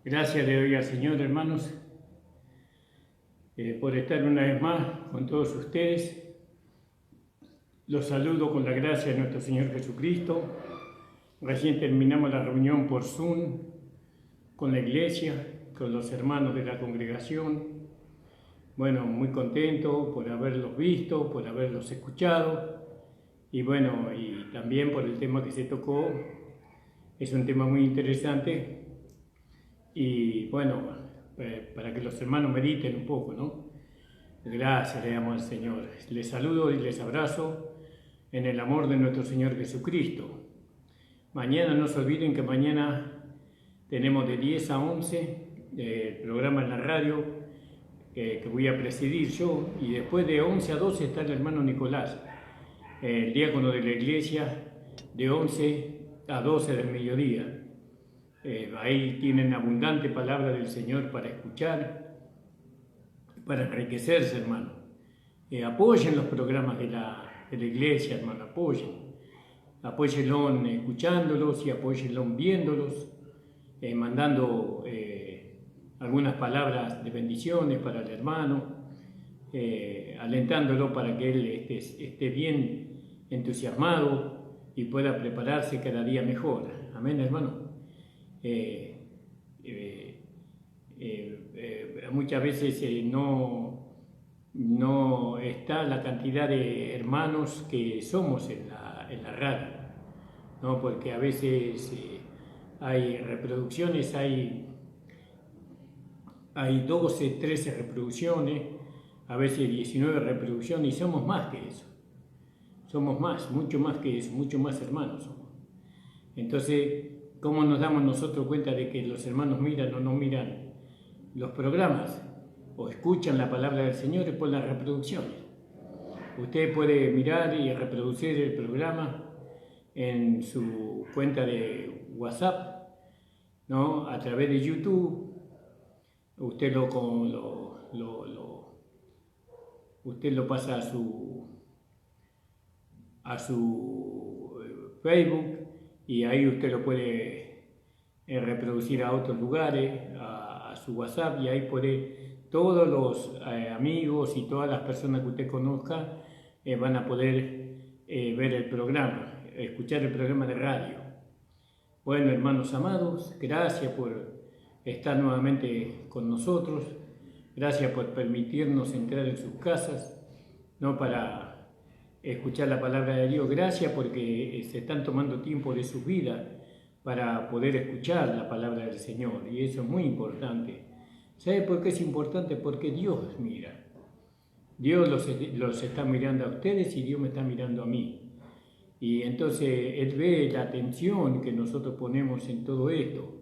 Gracias le doy al Señor, hermanos, por estar una vez más con todos ustedes. Los saludo con la gracia de nuestro Señor Jesucristo. Recién terminamos la reunión por Zoom con la iglesia, con los hermanos de la congregación. Bueno, muy contento por haberlos visto, por haberlos escuchado. Y bueno, y también por el tema que se tocó. Es un tema muy interesante. Y bueno, para que los hermanos mediten un poco, ¿no? Gracias le damos al Señor. Les saludo y les abrazo en el amor de nuestro Señor Jesucristo. Mañana no se olviden que mañana tenemos de 10 a 11 el programa en la radio que voy a presidir yo, y después de 11 a 12 está el hermano Nicolás, el diácono de la iglesia, de 11 a 12 del mediodía. Ahí tienen abundante palabra del Señor para escuchar, para enriquecerse, hermano. Apoyen los programas de la iglesia, hermano, apóyenlo escuchándolos y apóyenlo viéndolos, mandando algunas palabras de bendiciones para el hermano, alentándolo para que él esté bien entusiasmado y pueda prepararse cada día mejor. Amén, hermano. Muchas veces no está la cantidad de hermanos que somos en la radio, ¿no? Porque a veces hay reproducciones, hay 12, 13 reproducciones, a veces 19 reproducciones, y somos más que eso. Somos más, mucho más que eso, mucho más hermanos somos. Entonces, ¿cómo nos damos nosotros cuenta de que los hermanos miran o no miran los programas o escuchan la palabra del Señor? Es por las reproducciones. Usted puede mirar y reproducir el programa en su cuenta de WhatsApp, ¿no? A través de YouTube. Usted usted lo pasa a su Facebook, y ahí usted lo puede reproducir a otros lugares, a su WhatsApp, y ahí puede todos los amigos y todas las personas que usted conozca van a poder ver el programa, escuchar el programa de radio. Bueno, hermanos amados, gracias por estar nuevamente con nosotros, gracias por permitirnos entrar en sus casas, ¿no? Para escuchar la palabra de Dios. Gracias porque se están tomando tiempo de su vida para poder escuchar la palabra del Señor, y eso es muy importante. ¿Sabe por qué es importante? Porque Dios mira. Dios los está mirando a ustedes y Dios me está mirando a mí. Y entonces Él ve la atención que nosotros ponemos en todo esto,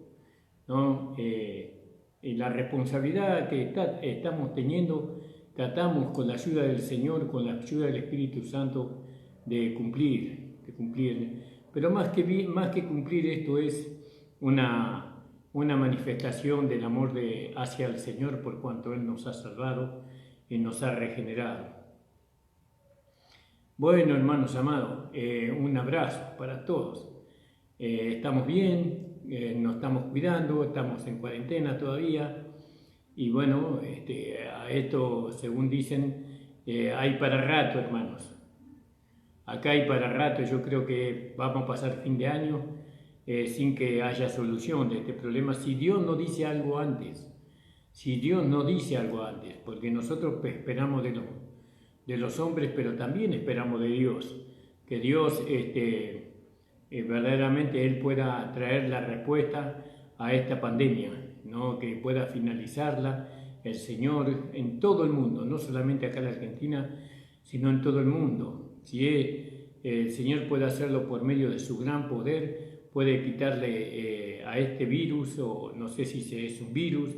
¿no? Y la responsabilidad que estamos teniendo. Tratamos con la ayuda del Señor, con la ayuda del Espíritu Santo, de cumplir. Pero más que cumplir, esto es una manifestación del amor hacia el Señor, por cuanto Él nos ha salvado y nos ha regenerado. Bueno, hermanos amados, un abrazo para todos. Estamos bien, nos estamos cuidando, estamos en cuarentena todavía. Y bueno, a esto, según dicen, hay para rato, hermanos. Acá hay para rato. Yo creo que vamos a pasar fin de año sin que haya solución de este problema, si Dios no dice algo antes. Porque nosotros esperamos de los hombres, pero también esperamos de Dios. Que Dios verdaderamente Él pueda traer la respuesta a esta pandemia, ¿no? Que pueda finalizarla el Señor en todo el mundo, no solamente acá en la Argentina, sino en todo el mundo. Si el Señor puede hacerlo por medio de su gran poder, puede quitarle a este virus, o no sé si es un virus,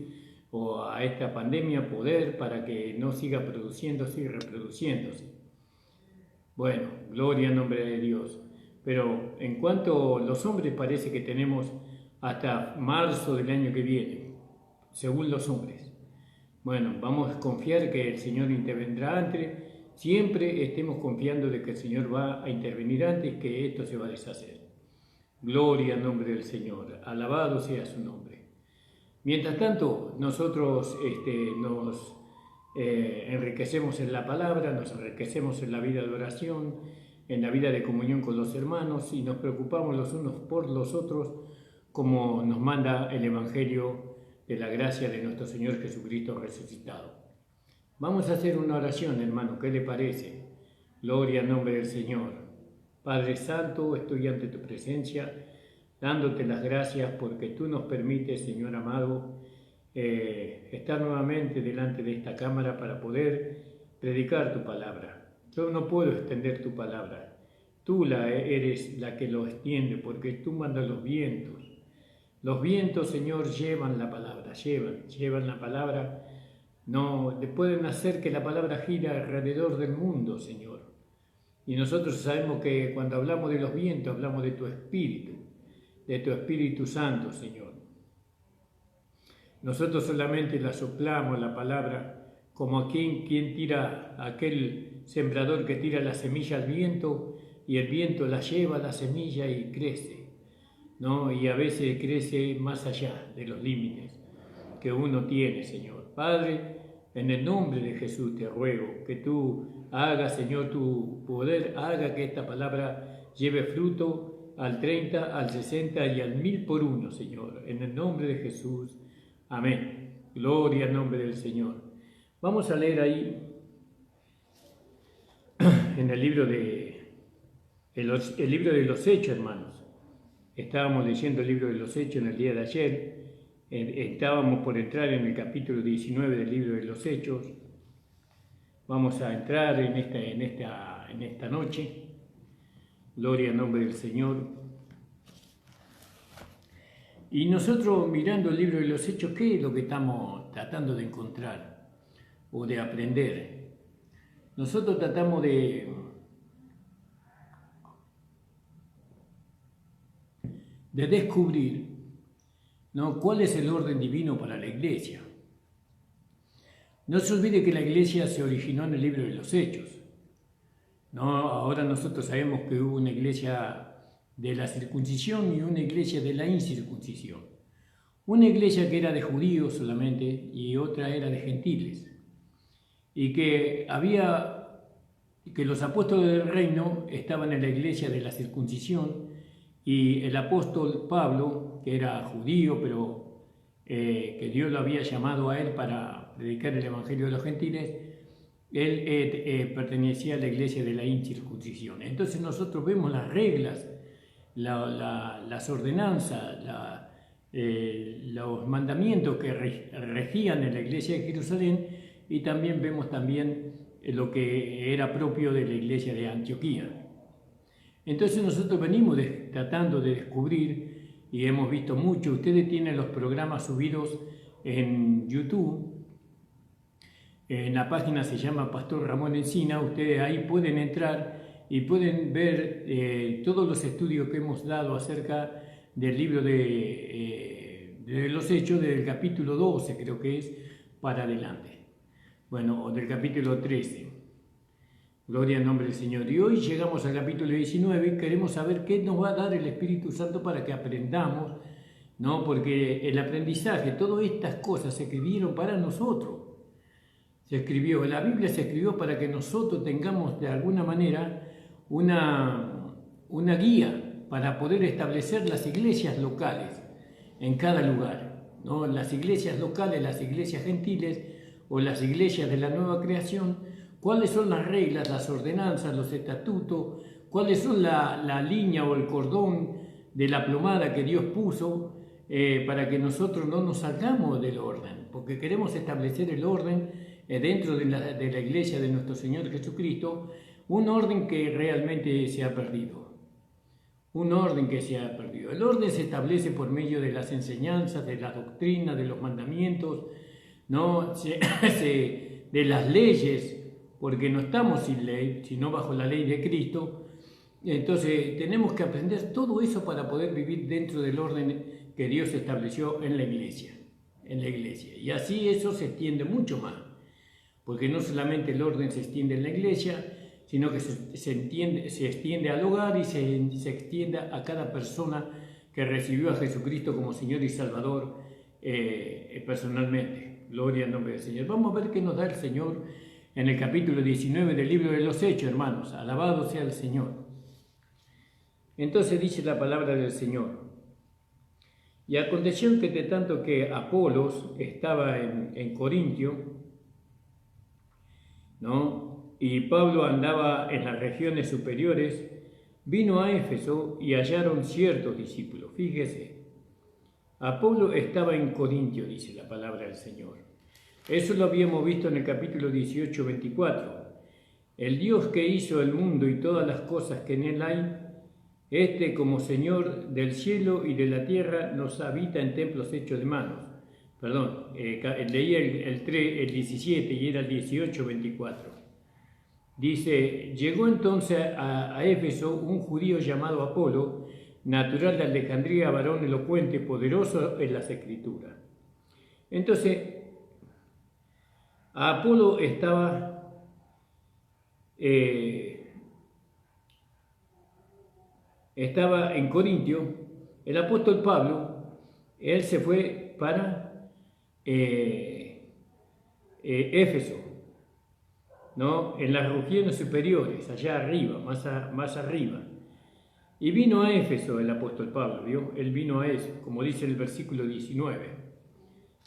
o a esta pandemia, poder para que no siga produciéndose y reproduciéndose. Bueno, gloria en nombre de Dios. Pero en cuanto a los hombres, parece que tenemos hasta marzo del año que viene, según los hombres. Bueno, vamos a confiar que el Señor intervendrá antes. Siempre estemos confiando de que el Señor va a intervenir antes, que esto se va a deshacer. Gloria al nombre del Señor. Alabado sea su nombre. Mientras tanto, nosotros nos enriquecemos en la palabra, nos enriquecemos en la vida de oración, en la vida de comunión con los hermanos y nos preocupamos los unos por los otros como nos manda el Evangelio de la gracia de nuestro Señor Jesucristo resucitado. Vamos a hacer una oración, hermano, ¿qué le parece? Gloria al nombre del Señor. Padre Santo, estoy ante tu presencia, dándote las gracias porque tú nos permites, Señor amado, estar nuevamente delante de esta cámara para poder predicar tu palabra. Yo no puedo extender tu palabra. Tú eres la que lo extiende porque tú mandas los vientos. Los vientos, Señor, llevan la palabra, llevan la palabra. No pueden hacer que la palabra gira alrededor del mundo, Señor. Y nosotros sabemos que cuando hablamos de los vientos, hablamos de tu Espíritu Santo, Señor. Nosotros solamente la soplamos, la palabra, como aquel sembrador que tira la semilla al viento, y el viento la lleva a la semilla y crece, ¿no? Y a veces crece más allá de los límites que uno tiene, Señor. Padre, en el nombre de Jesús te ruego que tú hagas, Señor, tu poder, haga que esta palabra lleve fruto al 30, al 60 y al 1000 por uno, Señor. En el nombre de Jesús. Amén. Gloria al nombre del Señor. Vamos a leer ahí en el libro de los Hechos, hermanos. Estábamos leyendo el libro de los Hechos en el día de ayer. Estábamos por entrar en el capítulo 19 del libro de los Hechos. Vamos a entrar en esta noche. Gloria al nombre del Señor. Y nosotros mirando el libro de los Hechos, ¿qué es lo que estamos tratando de encontrar o de aprender? Nosotros tratamos de descubrir, ¿no?, cuál es el orden divino para la iglesia. No se olvide que la iglesia se originó en el libro de los Hechos. ¿No? Ahora nosotros sabemos que hubo una iglesia de la circuncisión y una iglesia de la incircuncisión. Una iglesia que era de judíos solamente y otra era de gentiles. Y que los apóstoles del reino estaban en la iglesia de la circuncisión y el apóstol Pablo, que era judío, pero que Dios lo había llamado a él para predicar el evangelio de los gentiles, él pertenecía a la iglesia de la incircuncisión. Entonces nosotros vemos las reglas, las ordenanzas, los mandamientos que regían en la iglesia de Jerusalén, y también vemos lo que era propio de la iglesia de Antioquía. Entonces nosotros venimos tratando de descubrir, y hemos visto mucho. Ustedes tienen los programas subidos en YouTube. En la página se llama Pastor Ramón Encina. Ustedes ahí pueden entrar y pueden ver todos los estudios que hemos dado acerca del libro de los Hechos, del capítulo 12, creo que es, para adelante. Bueno, o del capítulo 13. Gloria al nombre del Señor. Y hoy llegamos al capítulo 19 y queremos saber qué nos va a dar el Espíritu Santo para que aprendamos, ¿no? Porque el aprendizaje, todas estas cosas se escribieron para nosotros. La Biblia se escribió para que nosotros tengamos de alguna manera una guía para poder establecer las iglesias locales en cada lugar, ¿no? Las iglesias locales, las iglesias gentiles o las iglesias de la nueva creación. ¿Cuáles son las reglas, las ordenanzas, los estatutos? ¿Cuáles son la línea o el cordón de la plomada que Dios puso para que nosotros no nos salgamos del orden? Porque queremos establecer el orden dentro de la iglesia de nuestro Señor Jesucristo, un orden que realmente se ha perdido. Un orden que se ha perdido. El orden se establece por medio de las enseñanzas, de la doctrina, de los mandamientos, ¿no? De las leyes, porque no estamos sin ley, sino bajo la ley de Cristo. Entonces tenemos que aprender todo eso para poder vivir dentro del orden que Dios estableció en la iglesia. Y así eso se extiende mucho más, porque no solamente el orden se extiende en la iglesia, sino que se extiende al hogar y se extiende a cada persona que recibió a Jesucristo como Señor y Salvador personalmente. Gloria al nombre del Señor. Vamos a ver qué nos da el Señor en el capítulo 19 del libro de los Hechos, hermanos. Alabado sea el Señor. Entonces dice la palabra del Señor. Y aconteció que de tanto que Apolos estaba en Corintio, ¿no? Y Pablo andaba en las regiones superiores, vino a Éfeso y hallaron ciertos discípulos. Fíjese, Apolo estaba en Corintio, dice la palabra del Señor. Eso lo habíamos visto en el capítulo 18, 24. El Dios que hizo el mundo y todas las cosas que en él hay, como Señor del cielo y de la tierra, nos habita en templos hechos de manos. Perdón, leí el 17 y era el 18, 24. Dice, llegó entonces a Éfeso un judío llamado Apolo, natural de Alejandría, varón elocuente, poderoso en las Escrituras. Entonces, Apolo estaba en Corintio. El apóstol Pablo, él se fue para Éfeso, ¿no? En las regiones superiores, allá arriba, más arriba. Y vino a Éfeso el apóstol Pablo, ¿vio? Él vino a eso, como dice el versículo 19,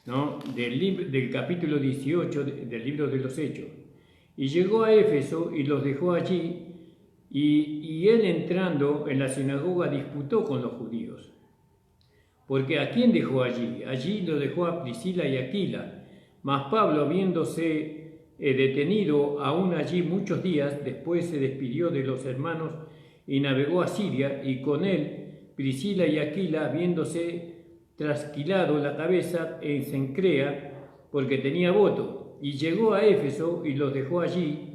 ¿no? Del capítulo 18 del libro de los Hechos. Y llegó a Éfeso y los dejó allí, y él entrando en la sinagoga disputó con los judíos. Porque ¿a quién dejó allí? Allí lo dejó a Priscila y Aquila. Mas Pablo, habiéndose detenido aún allí muchos días, después se despidió de los hermanos y navegó a Siria, y con él Priscila y Aquila, habiéndose trasquilado la cabeza en Cencrea, porque tenía voto, y llegó a Éfeso y los dejó allí,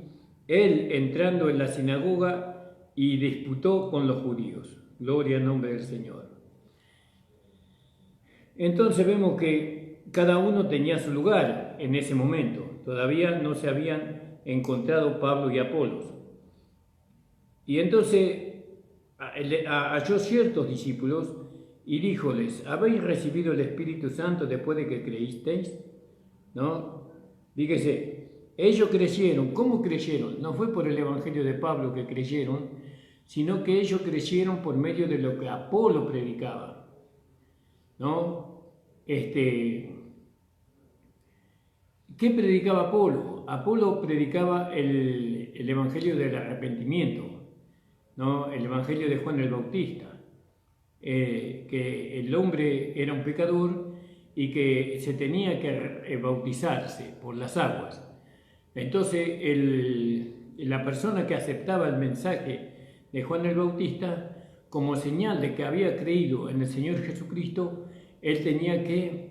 él entrando en la sinagoga y disputó con los judíos. Gloria al nombre del Señor. Entonces vemos que cada uno tenía su lugar en ese momento. Todavía no se habían encontrado Pablo y Apolos. Y entonces halló ciertos discípulos y díjoles, ¿habéis recibido el Espíritu Santo después de que creísteis? ¿No? Fíjese, ellos creyeron. ¿Cómo creyeron? No fue por el Evangelio de Pablo que creyeron, sino que ellos creyeron por medio de lo que Apolo predicaba, ¿no? ¿Qué predicaba Apolo? Apolo predicaba el Evangelio del arrepentimiento, ¿no? El Evangelio de Juan el Bautista, que el hombre era un pecador y que se tenía que bautizarse por las aguas. Entonces, la persona que aceptaba el mensaje de Juan el Bautista, como señal de que había creído en el Señor Jesucristo, él tenía que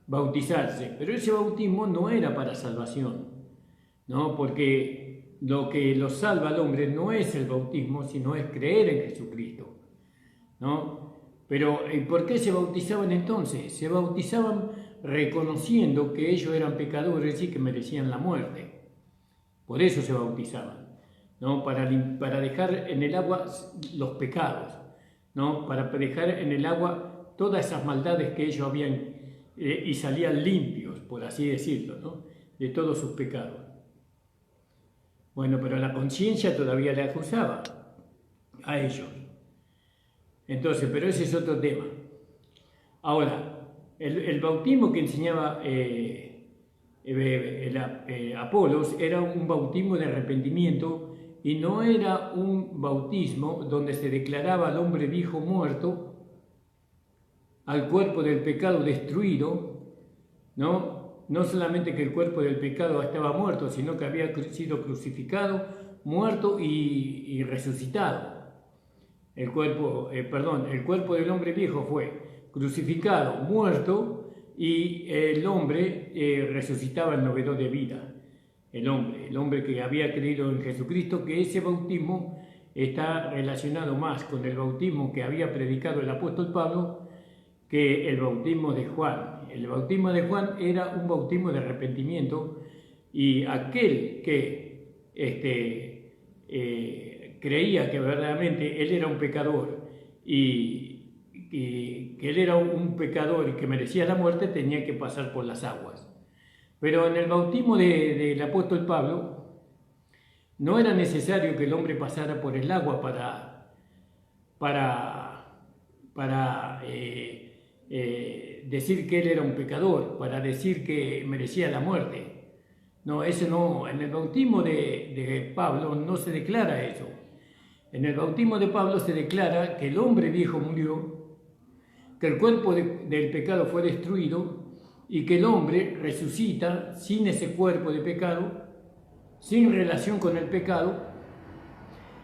bautizarse. Pero ese bautismo no era para salvación, ¿no? Porque lo que lo salva al hombre no es el bautismo, sino es creer en Jesucristo, ¿no? Pero ¿por qué se bautizaban entonces? Se bautizaban reconociendo que ellos eran pecadores y que merecían la muerte. Por eso se bautizaban, ¿no? Para dejar en el agua los pecados, ¿no? Para dejar en el agua todas esas maldades que ellos habían y salían limpios, por así decirlo, ¿no? De todos sus pecados. Bueno, pero la conciencia todavía le acusaba a ellos. Entonces, pero ese es otro tema. Ahora, el bautismo que enseñaba Apolos era un bautismo de arrepentimiento y no era un bautismo donde se declaraba al hombre viejo muerto, al cuerpo del pecado destruido, ¿no? No solamente que el cuerpo del pecado estaba muerto, sino que había sido crucificado, muerto y resucitado. El cuerpo del hombre viejo fue crucificado, muerto, y el hombre resucitaba en novedad de vida. El hombre que había creído en Jesucristo, que ese bautismo está relacionado más con el bautismo que había predicado el apóstol Pablo que el bautismo de Juan. El bautismo de Juan era un bautismo de arrepentimiento, y aquel que creía que verdaderamente él era un pecador y que él era un pecador y que merecía la muerte, tenía que pasar por las aguas. Pero en el bautismo del apóstol Pablo, no era necesario que el hombre pasara por el agua para decir que él era un pecador, para decir que merecía la muerte. No, eso no, en el bautismo de Pablo no se declara eso. En el bautismo de Pablo se declara que el hombre viejo murió, que el cuerpo del pecado fue destruido y que el hombre resucita sin ese cuerpo de pecado, sin relación con el pecado,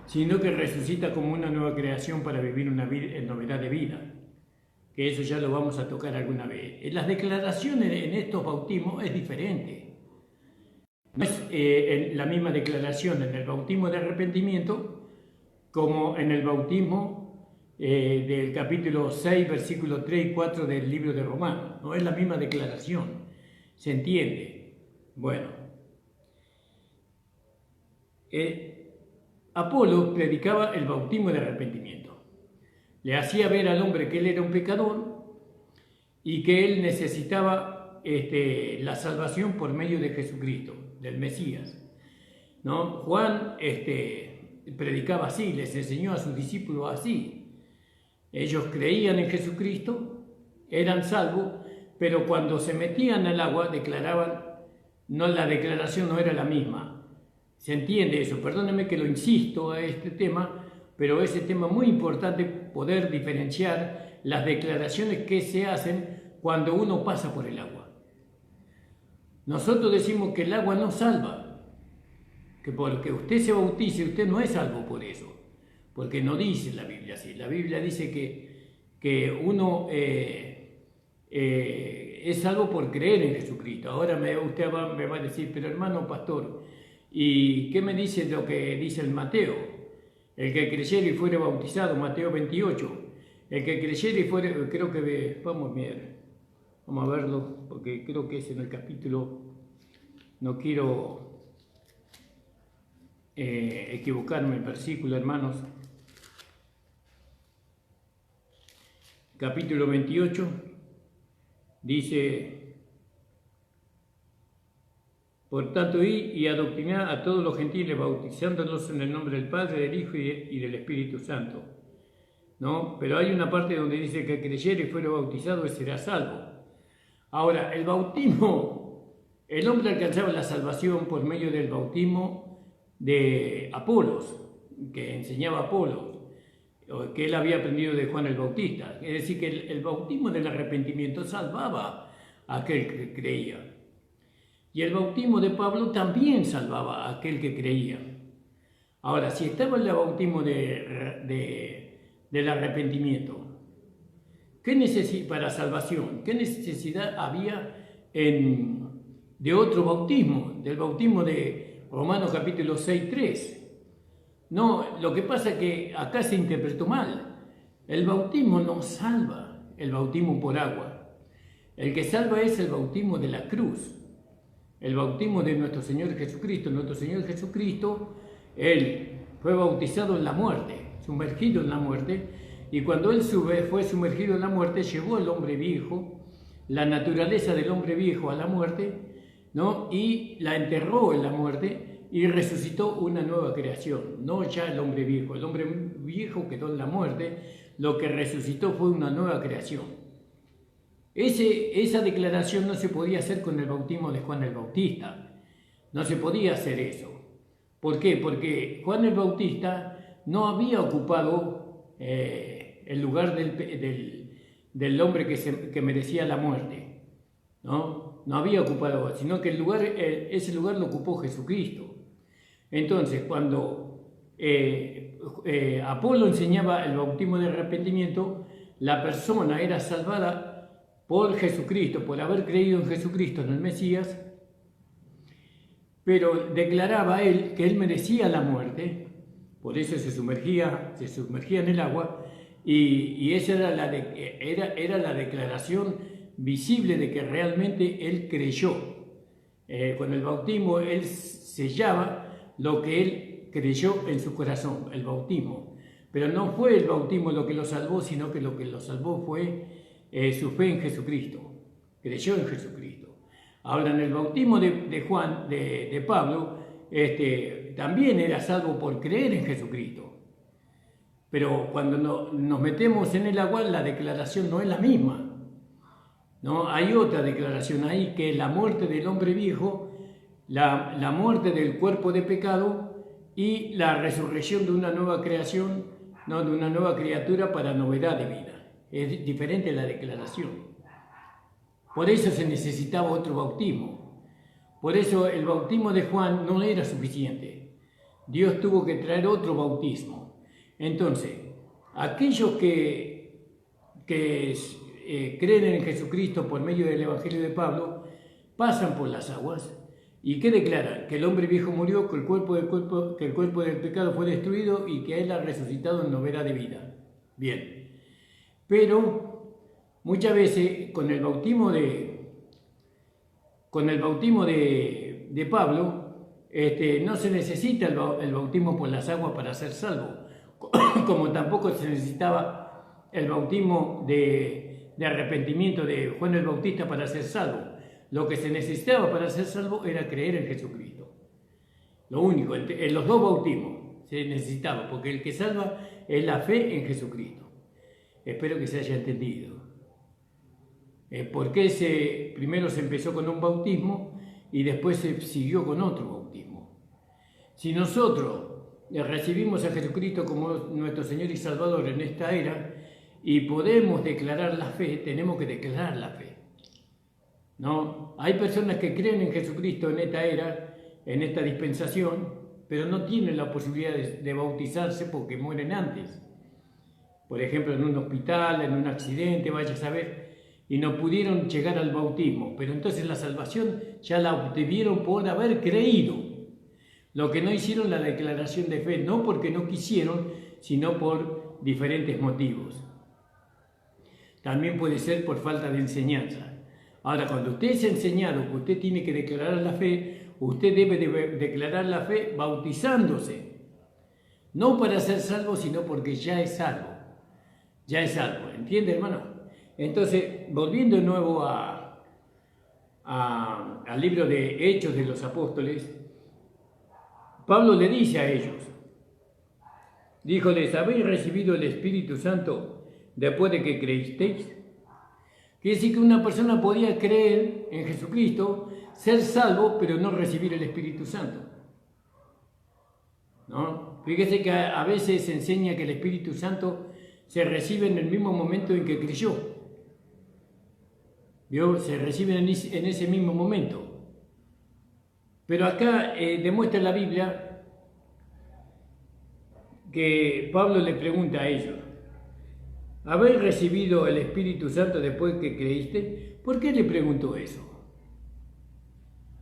sino que resucita como una nueva creación para vivir una vida en novedad de vida. Que eso ya lo vamos a tocar alguna vez. En las declaraciones en estos bautismos es diferente. No es la misma declaración en el bautismo de arrepentimiento como en el bautismo del capítulo 6, versículos 3 y 4 del libro de Romanos. No es la misma declaración. ¿Se entiende? Bueno. Apolo predicaba el bautismo de arrepentimiento. Le hacía ver al hombre que él era un pecador y que él necesitaba la salvación por medio de Jesucristo, del Mesías. ¿No? Juan predicaba así, les enseñó a sus discípulos así. Ellos creían en Jesucristo, eran salvos, pero cuando se metían al agua declaraban, no, la declaración no era la misma. ¿Se entiende eso? Perdónenme que lo insisto a este tema, pero es un tema muy importante poder diferenciar las declaraciones que se hacen cuando uno pasa por el agua. Nosotros decimos que el agua no salva, que porque usted se bautice, usted no es salvo por eso, porque no dice la Biblia así. La Biblia dice que uno es salvo por creer en Jesucristo. Ahora usted me va a decir, pero hermano pastor, ¿y qué me dice lo que dice el Mateo? El que creyere y fuere bautizado, Mateo 28. El que creyere y fuere, creo que, vamos a verlo, porque creo que es en el capítulo, no quiero equivocarme el versículo, hermanos. Capítulo 28, dice: por tanto, id y adoctrinad a todos los gentiles, bautizándolos en el nombre del Padre, del Hijo y del Espíritu Santo. ¿No? Pero hay una parte donde dice que creyere y fuere bautizado, será salvo. Ahora, el bautismo, el hombre alcanzaba la salvación por medio del bautismo de Apolos, que enseñaba Apolos, que él había aprendido de Juan el Bautista. Es decir, que el bautismo del arrepentimiento salvaba a aquel que creía. Y el bautismo de Pablo también salvaba a aquel que creía. Ahora, si estaba el bautismo del arrepentimiento, ¿qué necesidad para salvación? ¿Qué necesidad había de otro bautismo? Del bautismo de Romanos capítulo 6, 3. No, lo que pasa es que acá se interpretó mal. El bautismo no salva, el bautismo por agua. El que salva es el bautismo de la cruz. El bautismo de nuestro Señor Jesucristo. Nuestro Señor Jesucristo, Él fue bautizado en la muerte, sumergido en la muerte, y cuando Él fue sumergido en la muerte, llevó al hombre viejo, la naturaleza del hombre viejo a la muerte, ¿no? Y la enterró en la muerte y resucitó una nueva creación, no ya el hombre viejo quedó en la muerte, lo que resucitó fue una nueva creación. Esa declaración no se podía hacer con el bautismo de Juan el Bautista. No se podía hacer eso. ¿Por qué? Porque Juan el Bautista no había ocupado el lugar del hombre que merecía la muerte. No había ocupado, sino que ese lugar lo ocupó Jesucristo. Entonces, cuando Apolo enseñaba el bautismo de arrepentimiento, la persona era salvada por Jesucristo, por haber creído en Jesucristo, en el Mesías, pero declaraba él que él merecía la muerte, por eso se sumergía en el agua, y esa era la declaración visible de que realmente él creyó. Con el bautismo él sellaba lo que él creyó en su corazón, el bautismo. Pero no fue el bautismo lo que lo salvó, sino que lo que lo salvó fue su fe en Jesucristo. Creyó en Jesucristo. Ahora, en el bautismo de Juan, de Pablo, también era salvo por creer en Jesucristo. Pero cuando nos metemos en el agua, la declaración no es la misma. ¿No? Hay otra declaración ahí, que es la muerte del hombre viejo, la muerte del cuerpo de pecado y la resurrección de una nueva creación, ¿no? De una nueva criatura para novedad de vida. Es diferente la declaración. Por eso se necesitaba otro bautismo. Por eso el bautismo de Juan no era suficiente. Dios tuvo que traer otro bautismo. Entonces, aquellos que creen en Jesucristo por medio del Evangelio de Pablo, pasan por las aguas y ¿qué declaran? Que el hombre viejo murió, que el cuerpo del pecado fue destruido y que Él ha resucitado en novedad de vida. Bien, pero muchas veces con el bautismo de Pablo, no se necesita el bautismo por las aguas para ser salvo, como tampoco se necesitaba el bautismo de arrepentimiento de Juan el Bautista para ser salvo. Lo que se necesitaba para ser salvo era creer en Jesucristo. Lo único, en los dos bautismos se necesitaba, porque el que salva es la fe en Jesucristo. Espero que se haya entendido. Porque primero se empezó con un bautismo y después se siguió con otro bautismo. Si nosotros recibimos a Jesucristo como nuestro Señor y Salvador en esta era y podemos declarar la fe, tenemos que declarar la fe. ¿No? Hay personas que creen en Jesucristo en esta era, en esta dispensación, pero no tienen la posibilidad de bautizarse porque mueren antes. Por ejemplo, en un hospital, en un accidente, vaya a saber, y no pudieron llegar al bautismo, pero entonces la salvación ya la obtuvieron por haber creído. Lo que no hicieron la declaración de fe, no porque no quisieron, sino por diferentes motivos. También puede ser por falta de enseñanza. Ahora, cuando usted es enseñado que usted tiene que declarar la fe, usted debe declarar la fe bautizándose. No para ser salvo, sino porque ya es salvo. Ya es salvo, ¿entiende, hermano? Entonces, volviendo de nuevo al libro de Hechos de los Apóstoles, Pablo le dice a ellos, díjoles, ¿habéis recibido el Espíritu Santo después de que creísteis? Quiere decir que una persona podía creer en Jesucristo, ser salvo, pero no recibir el Espíritu Santo. ¿No? Fíjese que a veces se enseña que el Espíritu Santo se recibe en el mismo momento en que creyó. ¿Vio? Se recibe en ese mismo momento. Pero acá demuestra la Biblia que Pablo le pregunta a ellos, ¿habéis recibido el Espíritu Santo después que creíste? ¿Por qué le preguntó eso?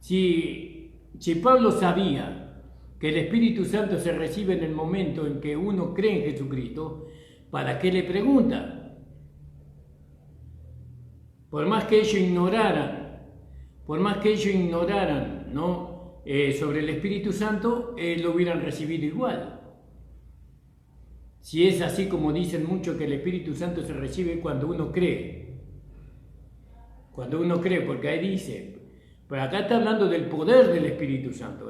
Si Pablo sabía que el Espíritu Santo se recibe en el momento en que uno cree en Jesucristo, ¿para qué le pregunta? Por más que ellos ignoraran, ¿no? Sobre el Espíritu Santo, lo hubieran recibido igual. Si es así como dicen muchos que el Espíritu Santo se recibe cuando uno cree. Cuando uno cree, porque ahí dice, pero acá está hablando del poder del Espíritu Santo.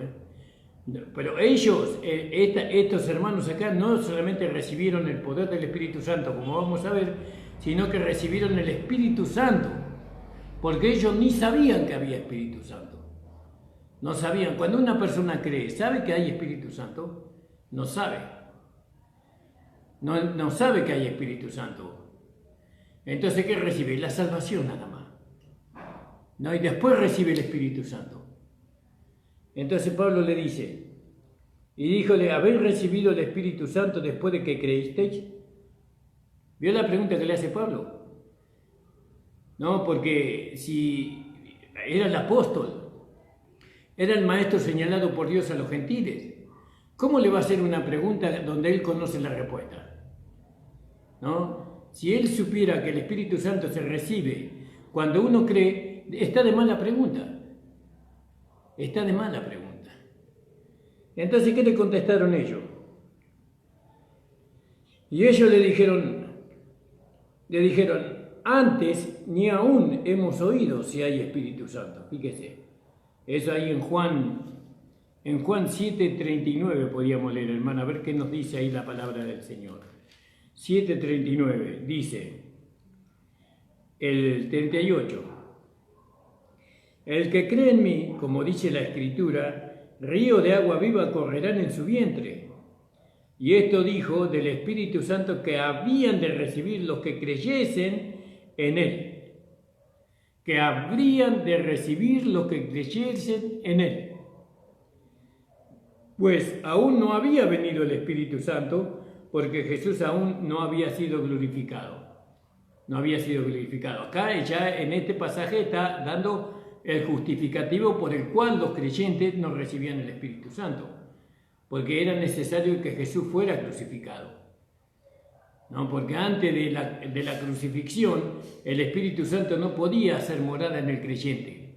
Pero ellos, estos hermanos acá, no solamente recibieron el poder del Espíritu Santo, como vamos a ver, sino que recibieron el Espíritu Santo, porque ellos ni sabían que había Espíritu Santo. No sabían. Cuando una persona cree, ¿sabe que hay Espíritu Santo? No sabe. No sabe que hay Espíritu Santo. Entonces, ¿qué recibe? La salvación nada más. ¿No? Y después recibe el Espíritu Santo. Entonces Pablo le dice, y díjole, ¿habéis recibido el Espíritu Santo después de que creísteis? ¿Vio la pregunta que le hace Pablo? No, porque si era el apóstol, era el maestro señalado por Dios a los gentiles, ¿cómo le va a hacer una pregunta donde él conoce la respuesta? ¿No? Si él supiera que el Espíritu Santo se recibe cuando uno cree, está de más la pregunta. Está de más la pregunta. Entonces, ¿qué le contestaron ellos? Y ellos le dijeron, antes ni aún hemos oído si hay Espíritu Santo. Fíjese, eso ahí en Juan 7:39 podíamos leer, hermano, a ver qué nos dice ahí la palabra del Señor. 7:39 dice, el 38, el que cree en mí, como dice la Escritura, río de agua viva correrán en su vientre. Y esto dijo del Espíritu Santo que habían de recibir los que creyesen en Él. Que habrían de recibir los que creyesen en Él. Pues aún no había venido el Espíritu Santo, porque Jesús aún no había sido glorificado. No había sido glorificado. Acá ya en este pasaje está dando el justificativo por el cual los creyentes no recibían el Espíritu Santo. Porque era necesario que Jesús fuera crucificado. ¿No? Porque antes de la crucifixión, el Espíritu Santo no podía hacer morada en el creyente.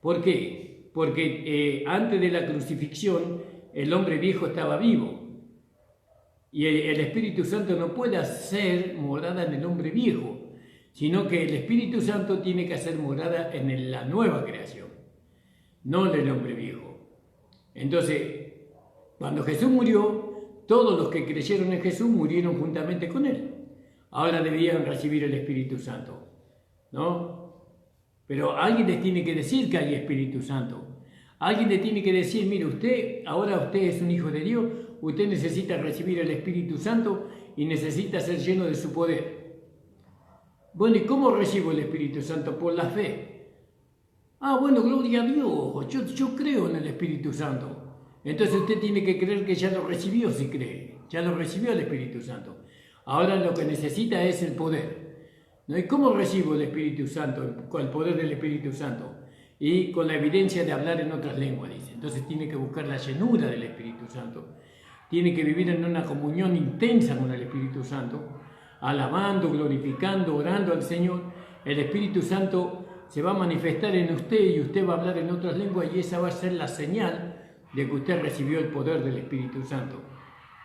¿Por qué? Porque antes de la crucifixión, el hombre viejo estaba vivo. Y el Espíritu Santo no puede hacer morada en el hombre viejo, sino que el Espíritu Santo tiene que hacer morada en la nueva creación, no en el hombre viejo. Entonces, cuando Jesús murió, todos los que creyeron en Jesús murieron juntamente con Él. Ahora debían recibir el Espíritu Santo, ¿no? Pero alguien les tiene que decir que hay Espíritu Santo. Alguien le tiene que decir, mire, ahora usted es un hijo de Dios, usted necesita recibir el Espíritu Santo y necesita ser lleno de su poder. Bueno, ¿y cómo recibo el Espíritu Santo? Por la fe. Ah, bueno, gloria a Dios, yo creo en el Espíritu Santo. Entonces usted tiene que creer que ya lo recibió si cree, ya lo recibió el Espíritu Santo. Ahora lo que necesita es el poder. ¿No? ¿Y cómo recibo el Espíritu Santo? Con el poder del Espíritu Santo. Y con la evidencia de hablar en otras lenguas, dice. Entonces tiene que buscar la llenura del Espíritu Santo. Tiene que vivir en una comunión intensa con el Espíritu Santo, alabando, glorificando, orando al Señor. El Espíritu Santo se va a manifestar en usted y usted va a hablar en otras lenguas y esa va a ser la señal de que usted recibió el poder del Espíritu Santo.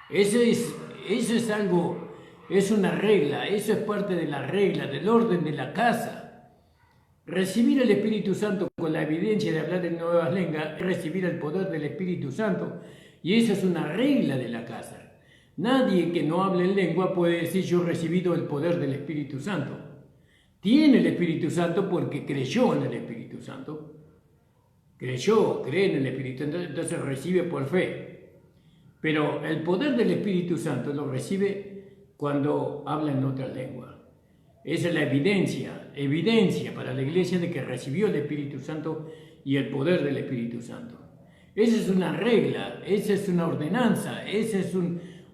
Eso es algo, es una regla, eso es parte de la regla, del orden de la casa. Recibir el Espíritu Santo con la evidencia de hablar en nuevas lenguas es recibir el poder del Espíritu Santo. Y esa es una regla de la casa. Nadie que no hable en lengua puede decir yo he recibido el poder del Espíritu Santo. Tiene el Espíritu Santo porque creyó en el Espíritu Santo. Cree en el Espíritu, entonces recibe por fe. Pero el poder del Espíritu Santo lo recibe cuando habla en otra lengua. Esa es la evidencia para la iglesia de que recibió el Espíritu Santo y el poder del Espíritu Santo. Esa es una regla, esa es una ordenanza, esa es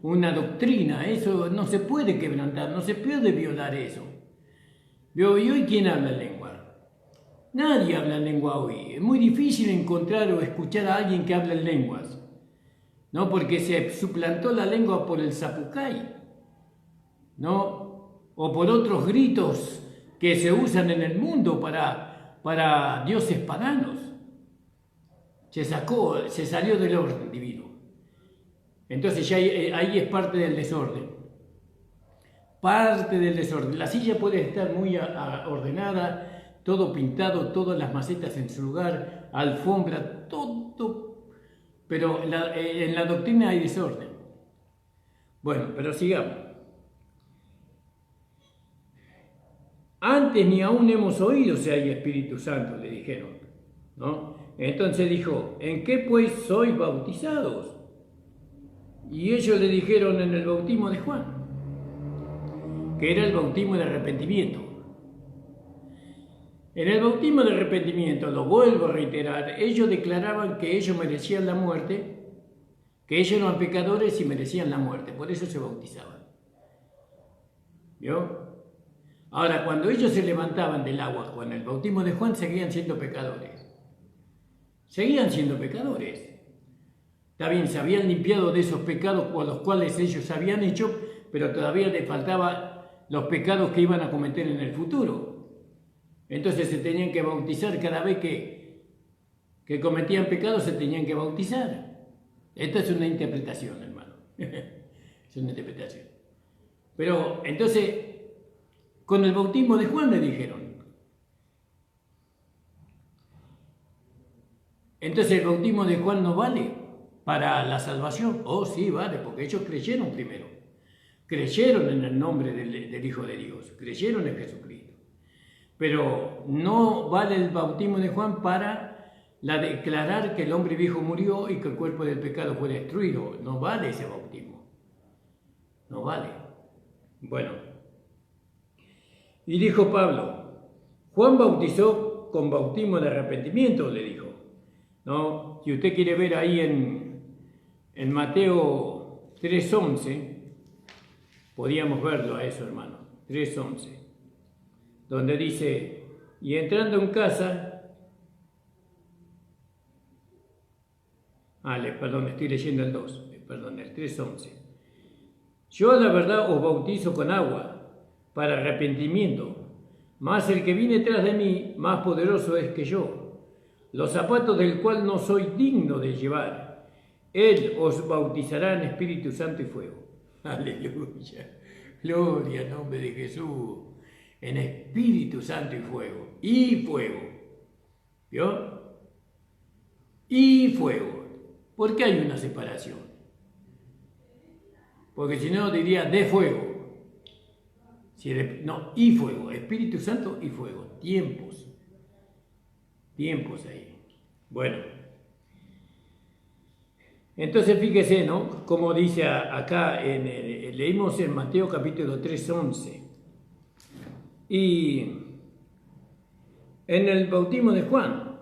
una doctrina, eso no se puede quebrantar, no se puede violar eso. ¿Y hoy quién habla en lengua? Nadie habla en lengua hoy. Es muy difícil encontrar o escuchar a alguien que habla en lenguas, ¿no? Porque se suplantó la lengua por el zapucay, ¿no? O por otros gritos que se usan en el mundo para dioses paganos. Se salió del orden divino. Entonces ya ahí es parte del desorden. Parte del desorden. La silla puede estar muy ordenada, todo pintado, todas las macetas en su lugar, alfombra, todo. Pero en la doctrina hay desorden. Bueno, pero sigamos. Antes ni aún hemos oído si hay Espíritu Santo, le dijeron, ¿no? Entonces dijo, ¿en qué pues sois bautizados? Y ellos le dijeron en el bautismo de Juan, que era el bautismo de arrepentimiento. En el bautismo de arrepentimiento, lo vuelvo a reiterar, ellos declaraban que ellos merecían la muerte, que ellos eran pecadores y merecían la muerte, por eso se bautizaban. ¿Vio? Ahora, cuando ellos se levantaban del agua con el bautismo de Juan, seguían siendo pecadores. Seguían siendo pecadores. Está bien, se habían limpiado de esos pecados por los cuales ellos habían hecho, pero todavía les faltaban los pecados que iban a cometer en el futuro. Entonces se tenían que bautizar cada vez que cometían pecados, se tenían que bautizar. Esta es una interpretación, hermano. Es una interpretación. Pero entonces, con el bautismo de Juan le dijeron. Entonces, ¿el bautismo de Juan no vale para la salvación? Oh, sí, vale, porque ellos creyeron primero. Creyeron en el nombre del Hijo de Dios, creyeron en Jesucristo. Pero no vale el bautismo de Juan para declarar que el hombre viejo murió y que el cuerpo del pecado fue destruido. No vale ese bautismo. No vale. Bueno. Y dijo Pablo, Juan bautizó con bautismo de arrepentimiento, le dijo. ¿No? Si usted quiere ver ahí en Mateo 3:11, podíamos verlo a eso, hermano. 3:11. Donde dice, y entrando en casa, perdón, estoy leyendo el 2, perdón, el 3:11. Yo a la verdad os bautizo con agua para arrepentimiento, mas el que viene tras de mí más poderoso es que yo, los zapatos del cual no soy digno de llevar. Él os bautizará en Espíritu Santo y fuego. Aleluya, gloria al nombre de Jesús. En Espíritu Santo y fuego. Y fuego. ¿Vio? Y fuego. ¿Por qué hay una separación? Porque si no diría de fuego. No, y fuego. Espíritu Santo y fuego. Tiempos. Tiempos ahí. Bueno. Entonces fíjese, ¿no? Como dice acá, leímos en Mateo capítulo 3:11. Y en el bautismo de Juan,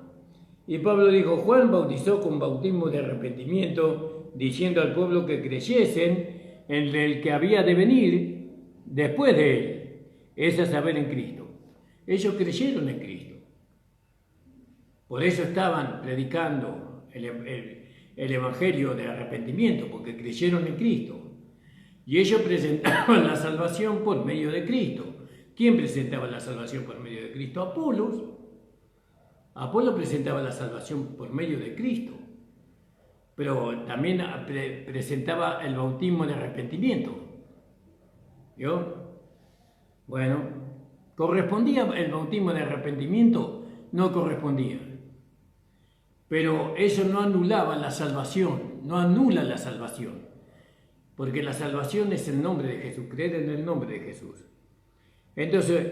y Pablo dijo, Juan bautizó con bautismo de arrepentimiento, diciendo al pueblo que creyesen en el que había de venir después de él, es a saber, en Cristo. Ellos creyeron en Cristo. Por eso estaban predicando el evangelio de arrepentimiento, porque creyeron en Cristo. Y ellos presentaban la salvación por medio de Cristo. ¿Quién presentaba la salvación por medio de Cristo? Apolos. Apolo presentaba la salvación por medio de Cristo, pero también presentaba el bautismo de arrepentimiento. ¿Vio? Bueno, ¿correspondía el bautismo de arrepentimiento? No correspondía. Pero eso no anulaba la salvación, no anula la salvación, porque la salvación es el nombre de Jesús, creer en el nombre de Jesús. Entonces,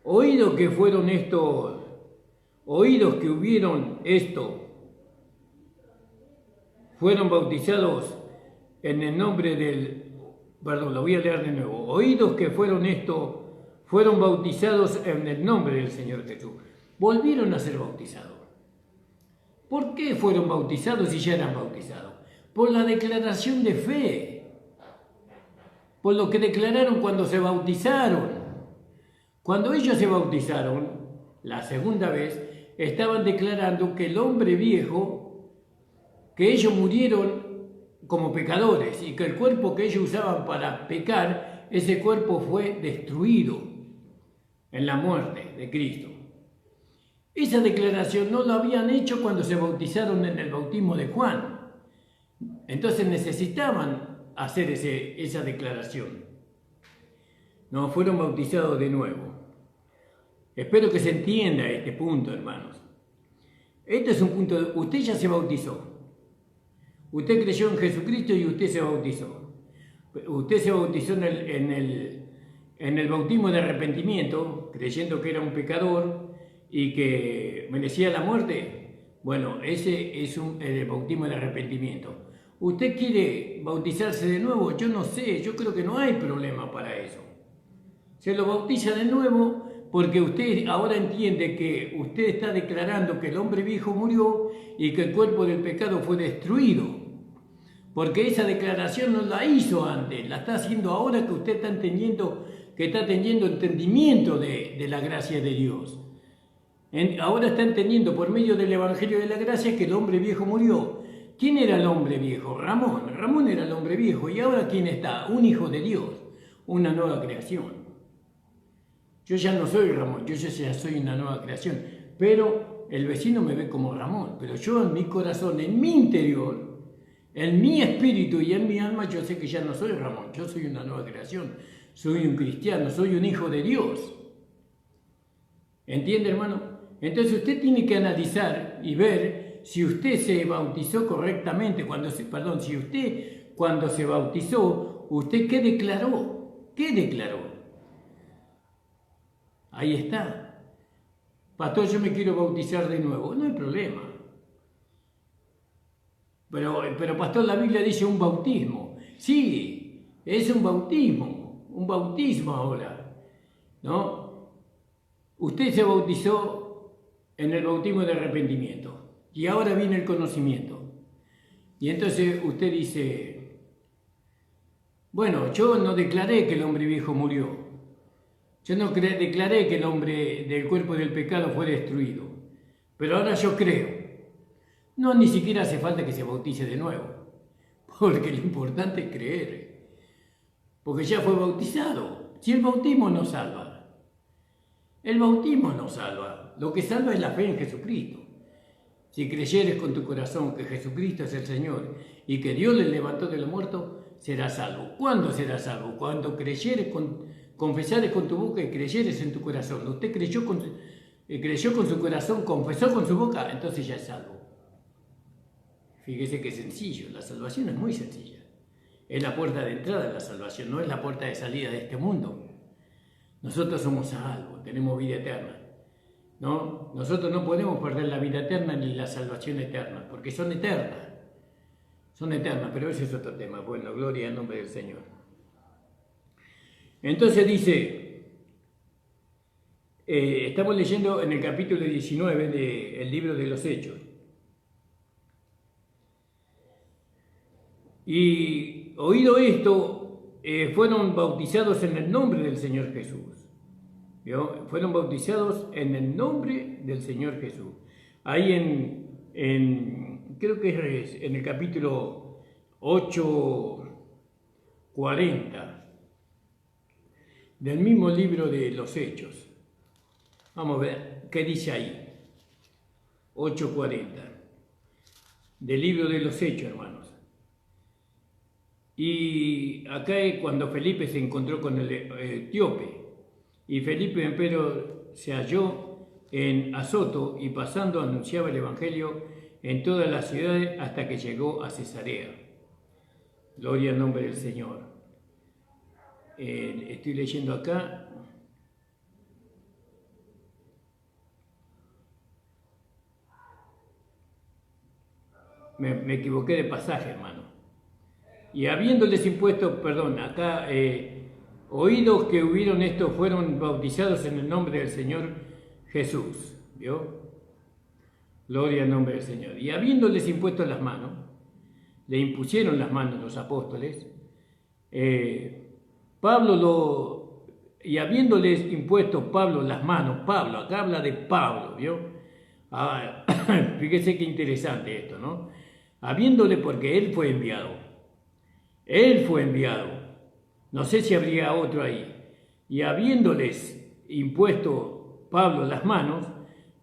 oídos que hubieron esto, fueron bautizados en el nombre lo voy a leer de nuevo. Oídos que fueron bautizados en el nombre del Señor Jesús. Volvieron a ser bautizados. ¿Por qué fueron bautizados si ya eran bautizados? Por la declaración de fe. Por lo que declararon cuando se bautizaron. Cuando ellos se bautizaron, la segunda vez, estaban declarando que el hombre viejo, que ellos murieron como pecadores y que el cuerpo que ellos usaban para pecar, ese cuerpo fue destruido en la muerte de Cristo. Esa declaración no la habían hecho cuando se bautizaron en el bautismo de Juan. Entonces necesitaban hacer esa declaración. No, fueron bautizados de nuevo. Espero que se entienda este punto, hermanos. Este es un punto, usted ya se bautizó. Usted creyó en Jesucristo y usted se bautizó. Usted se bautizó en el bautismo de arrepentimiento, creyendo que era un pecador y que merecía la muerte. Bueno, ese es el bautismo de arrepentimiento. ¿Usted quiere bautizarse de nuevo? Yo no sé, yo creo que no hay problema para eso. Se lo bautiza de nuevo porque usted ahora entiende que usted está declarando que el hombre viejo murió y que el cuerpo del pecado fue destruido. Porque esa declaración no la hizo antes, la está haciendo ahora que usted está teniendo entendimiento de la gracia de Dios. Ahora está entendiendo por medio del Evangelio de la Gracia que el hombre viejo murió. ¿Quién era el hombre viejo? Ramón. Ramón era el hombre viejo. ¿Y ahora quién está? Un hijo de Dios, una nueva creación. Yo ya no soy Ramón, yo ya soy una nueva creación. Pero el vecino me ve como Ramón. Pero yo en mi corazón, en mi interior, En mi espíritu y en mi alma yo sé que ya no soy Ramón, yo soy una nueva creación, soy un cristiano, soy un hijo de Dios. ¿Entiende, hermano? Entonces usted tiene que analizar y ver si usted se bautizó correctamente, si usted cuando se bautizó, ¿usted qué declaró? ¿Qué declaró? Ahí está. Pastor, yo me quiero bautizar de nuevo. No hay problema. Pero pastor, la Biblia dice un bautismo. Sí, es un bautismo ahora, ¿no? Usted se bautizó en el bautismo de arrepentimiento y ahora viene el conocimiento. Y entonces usted dice, bueno, yo no declaré que el hombre viejo murió. Yo no declaré que el hombre del cuerpo del pecado fue destruido. Pero ahora yo creo. No, ni siquiera hace falta que se bautice de nuevo, porque lo importante es creer, porque ya fue bautizado. Si el bautismo no salva, el bautismo no salva, lo que salva es la fe en Jesucristo. Si creyeres con tu corazón que Jesucristo es el Señor y que Dios le levantó de los muertos, serás salvo. ¿Cuándo serás salvo? Cuando confesares con tu boca y creyeres en tu corazón. Usted creyó con su corazón, confesó con su boca, entonces ya es salvo. Fíjese que sencillo, la salvación es muy sencilla. Es la puerta de entrada de la salvación, no es la puerta de salida de este mundo. Nosotros somos salvos, tenemos vida eterna. ¿No? Nosotros no podemos perder la vida eterna ni la salvación eterna, porque son eternas. Son eternas, pero ese es otro tema. Bueno, gloria al nombre del Señor. Entonces dice, estamos leyendo en el capítulo 19 del libro de los Hechos. Y oído esto, fueron bautizados en el nombre del Señor Jesús. ¿Vio? Fueron bautizados en el nombre del Señor Jesús. Ahí creo que es en el capítulo 8:40 del mismo libro de los Hechos. Vamos a ver qué dice ahí. 8:40 del libro de los Hechos, hermanos. Y acá es cuando Felipe se encontró con el etíope. Y Felipe, empero, se halló en Azoto y pasando anunciaba el Evangelio en todas las ciudades hasta que llegó a Cesarea. Gloria al nombre del Señor. Estoy leyendo acá. Me equivoqué de pasaje, hermano. Y habiéndoles impuesto, acá, oídos que hubieron estos fueron bautizados en el nombre del Señor Jesús. ¿Vio? Gloria al nombre del Señor. Y habiéndoles impuesto las manos, le impusieron las manos los apóstoles, y habiéndoles impuesto Pablo las manos, Pablo, acá habla de Pablo, ¿vio? Fíjese qué interesante esto, ¿no? Habiéndole, porque él fue enviado, no sé si habría otro ahí, y habiéndoles impuesto Pablo las manos,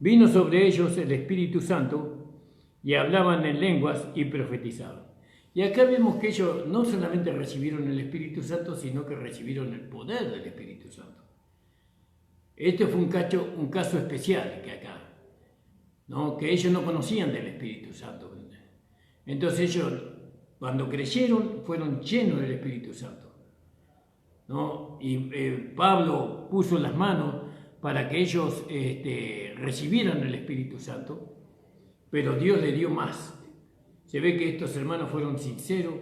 vino sobre ellos el Espíritu Santo, y hablaban en lenguas y profetizaban. Y acá vemos que ellos no solamente recibieron el Espíritu Santo, sino que recibieron el poder del Espíritu Santo. Este fue un caso especial que acá, ¿no? Que ellos no conocían del Espíritu Santo. Entonces ellos, cuando creyeron, fueron llenos del Espíritu Santo, ¿no? Y Pablo puso las manos para que ellos recibieran el Espíritu Santo, pero Dios le dio más. Se ve que estos hermanos fueron sinceros,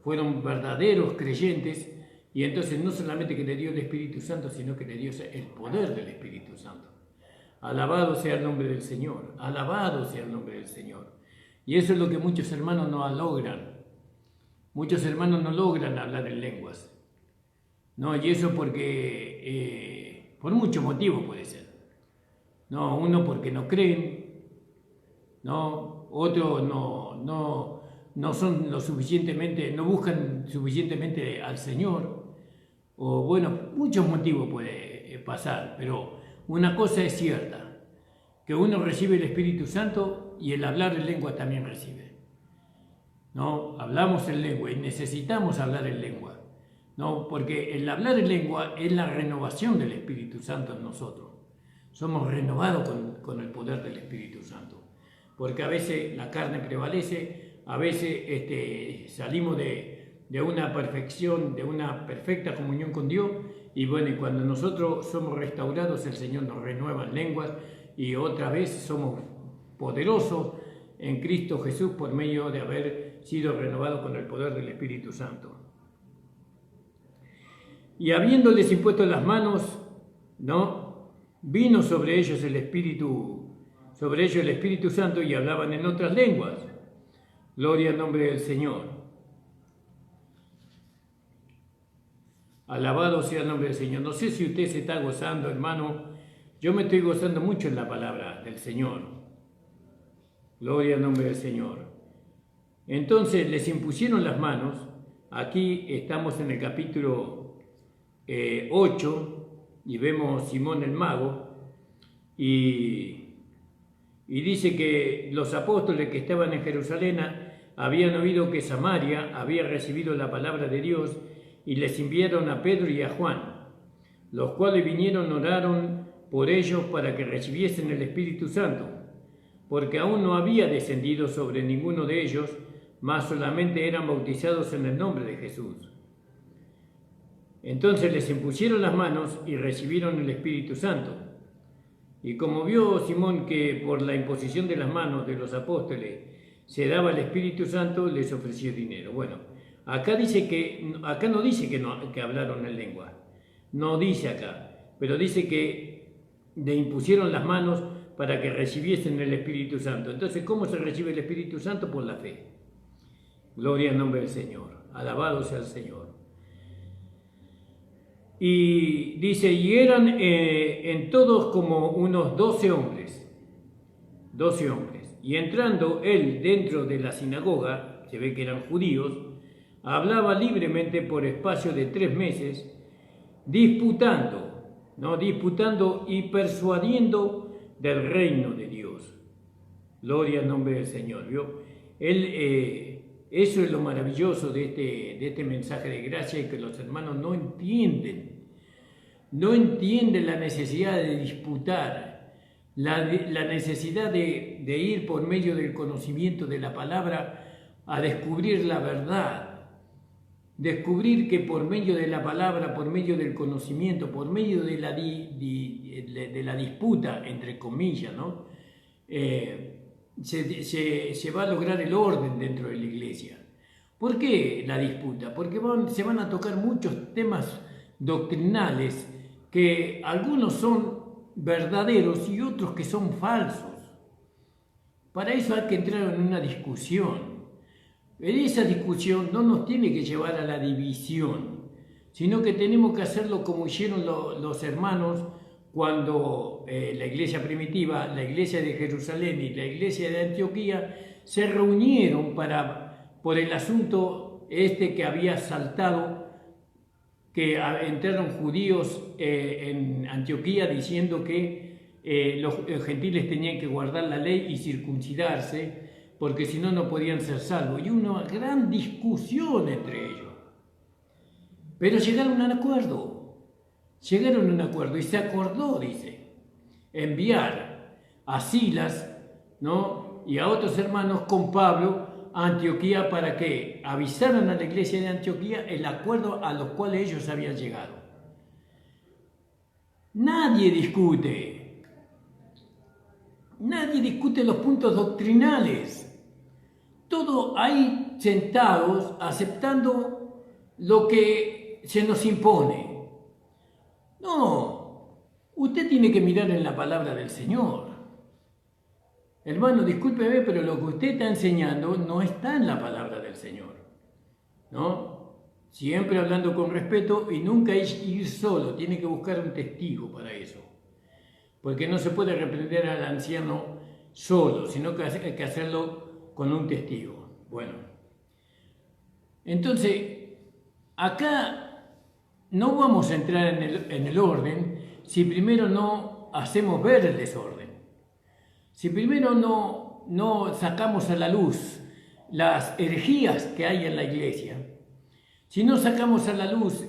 fueron verdaderos creyentes, y entonces no solamente que le dio el Espíritu Santo, sino que le dio el poder del Espíritu Santo. Alabado sea el nombre del Señor, alabado sea el nombre del Señor. Y eso es lo que muchos hermanos no logran. Muchos hermanos no logran hablar en lenguas. No, y eso porque, por muchos motivos puede ser. No, uno porque no creen, no, otros no son lo suficientemente, no buscan suficientemente al Señor, o bueno, muchos motivos puede pasar, pero una cosa es cierta, que uno recibe el Espíritu Santo y el hablar en lengua también recibe. ¿no? Hablamos en lengua y necesitamos hablar en lengua, ¿no? Porque el hablar en lengua es la renovación del Espíritu Santo en nosotros. Somos renovados con el poder del Espíritu Santo. Porque a veces la carne prevalece, a veces salimos de una perfección, de una perfecta comunión con Dios, y bueno, y cuando nosotros somos restaurados, el Señor nos renueva en lenguas, y otra vez somos poderosos en Cristo Jesús por medio de haber sido renovados con el poder del Espíritu Santo. Y habiéndoles impuesto las manos, ¿no? Vino sobre ellos el Espíritu Santo y hablaban en otras lenguas. Gloria al nombre del Señor. Alabado sea el nombre del Señor. No sé si usted se está gozando, hermano. Yo me estoy gozando mucho en la palabra del Señor. Gloria al nombre del Señor. Entonces les impusieron las manos. Aquí estamos en el capítulo 8 y vemos Simón el mago y dice que los apóstoles que estaban en Jerusalén habían oído que Samaria había recibido la palabra de Dios y les enviaron a Pedro y a Juan, los cuales vinieron, oraron por ellos para que recibiesen el Espíritu Santo, porque aún no había descendido sobre ninguno de ellos, mas solamente eran bautizados en el nombre de Jesús. Entonces les impusieron las manos y recibieron el Espíritu Santo. Y como vio Simón que por la imposición de las manos de los apóstoles se daba el Espíritu Santo, les ofreció dinero. Bueno, acá no dice que hablaron en lengua, no dice acá, pero dice que le impusieron las manos para que recibiesen el Espíritu Santo. Entonces, ¿cómo se recibe el Espíritu Santo? Por la fe. Gloria al nombre del Señor, alabado sea el Señor. Y dice, y eran en todos como unos 12 hombres. Y entrando él dentro de la sinagoga, se ve que eran judíos, hablaba libremente por espacio de 3 meses, disputando y persuadiendo del reino de Dios. Gloria al nombre del Señor. ¿Vio? Eso es lo maravilloso de este mensaje de gracia, y que los hermanos no entienden la necesidad de disputar, la necesidad de ir por medio del conocimiento de la palabra a descubrir la verdad, descubrir que por medio de la palabra, por medio del conocimiento, por medio de la disputa, entre comillas, ¿no? Se va a lograr el orden dentro de la iglesia. ¿Por qué la disputa? Porque se van a tocar muchos temas doctrinales que algunos son verdaderos y otros que son falsos. Para eso hay que entrar en una discusión. En esa discusión no nos tiene que llevar a la división, sino que tenemos que hacerlo como hicieron los hermanos cuando la iglesia primitiva, la iglesia de Jerusalén y la iglesia de Antioquía se reunieron por el asunto que había saltado, que entraron judíos en Antioquía diciendo que los gentiles tenían que guardar la ley y circuncidarse, porque si no, no podían ser salvos. Y una gran discusión entre ellos. Pero llegaron a un acuerdo y se acordó, dice, enviar a Silas, ¿no? Y a otros hermanos con Pablo a Antioquía para que avisaran a la iglesia de Antioquía el acuerdo a los cuales ellos habían llegado. Nadie discute los puntos doctrinales. Todos ahí sentados aceptando lo que se nos impone. No, usted tiene que mirar en la palabra del Señor. Hermano, discúlpeme, pero lo que usted está enseñando no está en la palabra del Señor, ¿no? Siempre hablando con respeto y nunca ir solo, tiene que buscar un testigo para eso. Porque no se puede reprender al anciano solo, sino que hay que hacerlo con un testigo. Bueno, entonces, acá no vamos a entrar en el orden si primero no hacemos ver el desorden. Si primero no sacamos a la luz las herejías que hay en la iglesia, si no sacamos a la luz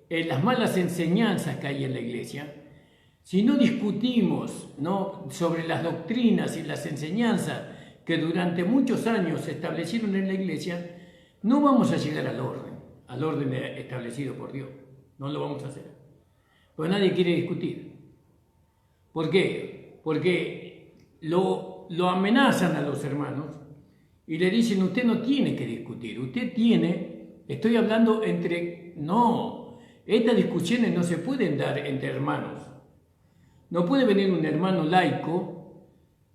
las malas enseñanzas que hay en la iglesia, si no discutimos, ¿no?, sobre las doctrinas y las enseñanzas que durante muchos años se establecieron en la iglesia, no vamos a llegar al orden establecido por Dios. No lo vamos a hacer. Pues nadie quiere discutir. ¿Por qué? Porque lo amenazan a los hermanos y le dicen: usted no tiene que discutir, usted tiene, estoy hablando no, estas discusiones no se pueden dar entre hermanos. No puede venir un hermano laico,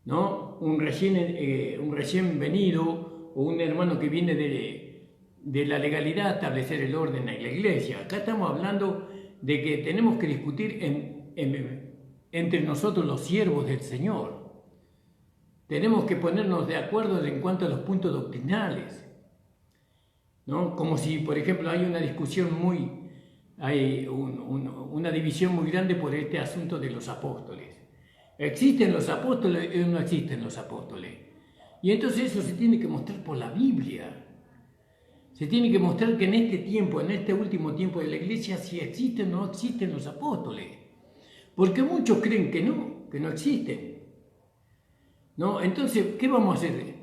¿no?, un recién venido, o un hermano que viene de la legalidad a establecer el orden en la iglesia. Acá estamos hablando de que tenemos que discutir entre nosotros los siervos del Señor. Tenemos que ponernos de acuerdo en cuanto a los puntos doctrinales, ¿no? Como si, por ejemplo, hay una discusión hay una división muy grande por este asunto de los apóstoles. ¿Existen los apóstoles o no existen los apóstoles? Y entonces eso se tiene que mostrar por la Biblia. Se tiene que mostrar que en este tiempo, en este último tiempo de la iglesia, si existen o no existen los apóstoles. Porque muchos creen que no existen, ¿no? Entonces, ¿qué vamos a hacer?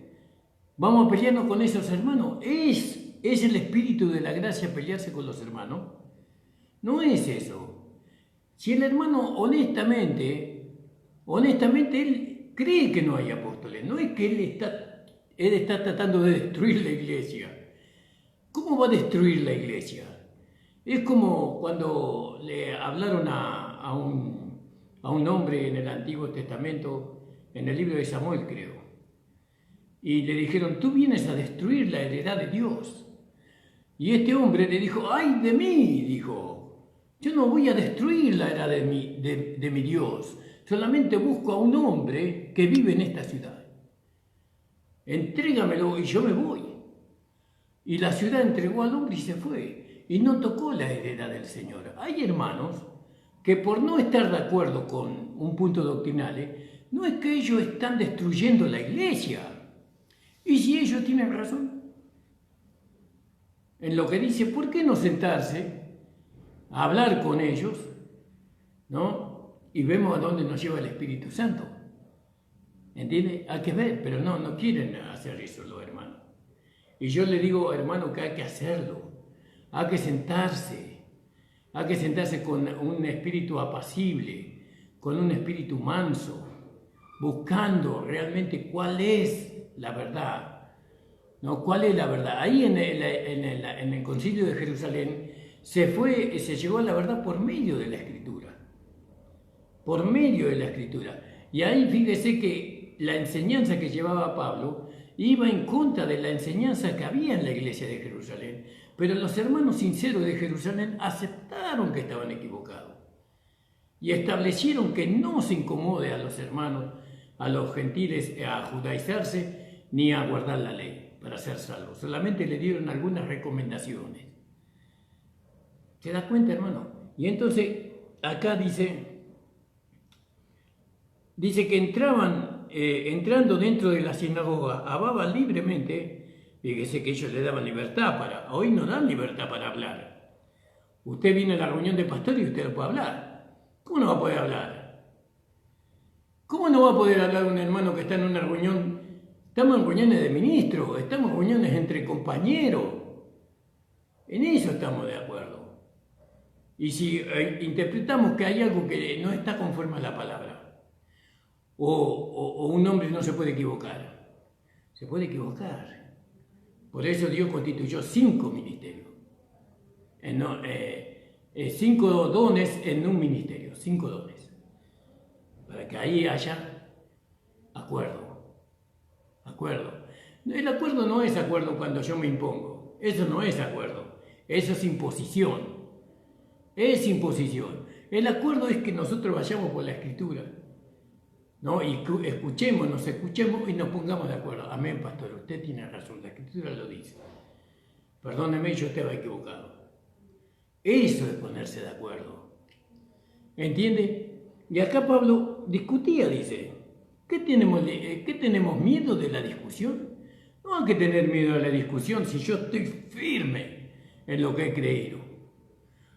¿Vamos a pelearnos con esos hermanos? ¿Es el espíritu de la gracia pelearse con los hermanos? No es eso. Si el hermano honestamente él cree que no hay apóstoles, no es que él está tratando de destruir la iglesia. ¿Cómo va a destruir la iglesia? Es como cuando le hablaron a un hombre en el Antiguo Testamento, en el libro de Samuel, creo, y le dijeron: tú vienes a destruir la heredad de Dios. Y este hombre le dijo: ¡ay de mí!, dijo, yo no voy a destruir la heredad de mi Dios, solamente busco a un hombre que vive en esta ciudad. Entrégamelo y yo me voy. Y la ciudad entregó al hombre y se fue, y no tocó la heredad del Señor. Hay hermanos que, por no estar de acuerdo con un punto doctrinal, no es que ellos están destruyendo la iglesia. Y si ellos tienen razón en lo que dice, ¿por qué no sentarse a hablar con ellos, ¿no? Y vemos a dónde nos lleva el Espíritu Santo. ¿Entiende? Hay que ver, pero no quieren hacer eso los hermanos. Y yo le digo, hermano, que hay que hacerlo. Hay que sentarse con un espíritu apacible, con un espíritu manso, buscando realmente cuál es la verdad, ¿no? ¿Cuál es la verdad? Ahí en el Concilio de Jerusalén se llegó a la verdad por medio de la Escritura. Por medio de la Escritura. Y ahí fíjese que la enseñanza que llevaba Pablo iba en contra de la enseñanza que había en la iglesia de Jerusalén. Pero los hermanos sinceros de Jerusalén aceptaron que estaban equivocados y establecieron que no se incomode a los hermanos, a los gentiles, a judaizarse ni a guardar la ley para ser salvos. Solamente le dieron algunas recomendaciones. ¿Se da cuenta, hermano? Y entonces acá dice que entrando dentro de la sinagoga, hablaban libremente. Fíjese que ellos le daban libertad hoy no dan libertad para hablar. Usted viene a la reunión de pastores y usted no puede hablar. ¿Cómo no va a poder hablar? ¿Cómo no va a poder hablar un hermano que está en una reunión? Estamos en reuniones de ministros, estamos en reuniones entre compañeros. En eso estamos de acuerdo. Y si interpretamos que hay algo que no está conforme a la palabra, o un hombre no se puede equivocar, se puede equivocar. Por eso Dios constituyó 5 ministerios, 5 dones en un ministerio, 5 dones, para que ahí haya acuerdo. El acuerdo no es acuerdo cuando yo me impongo, eso no es acuerdo, eso es imposición, El acuerdo es que nosotros vayamos por la Escritura, ¿no? Y nos escuchemos y nos pongamos de acuerdo. Amén, pastor, usted tiene razón, la Escritura lo dice. Perdóneme, yo estaba equivocado. Eso es ponerse de acuerdo. ¿Entiende? Y acá Pablo discutía, dice, ¿qué tenemos miedo de la discusión? No hay que tener miedo a la discusión si yo estoy firme en lo que he creído.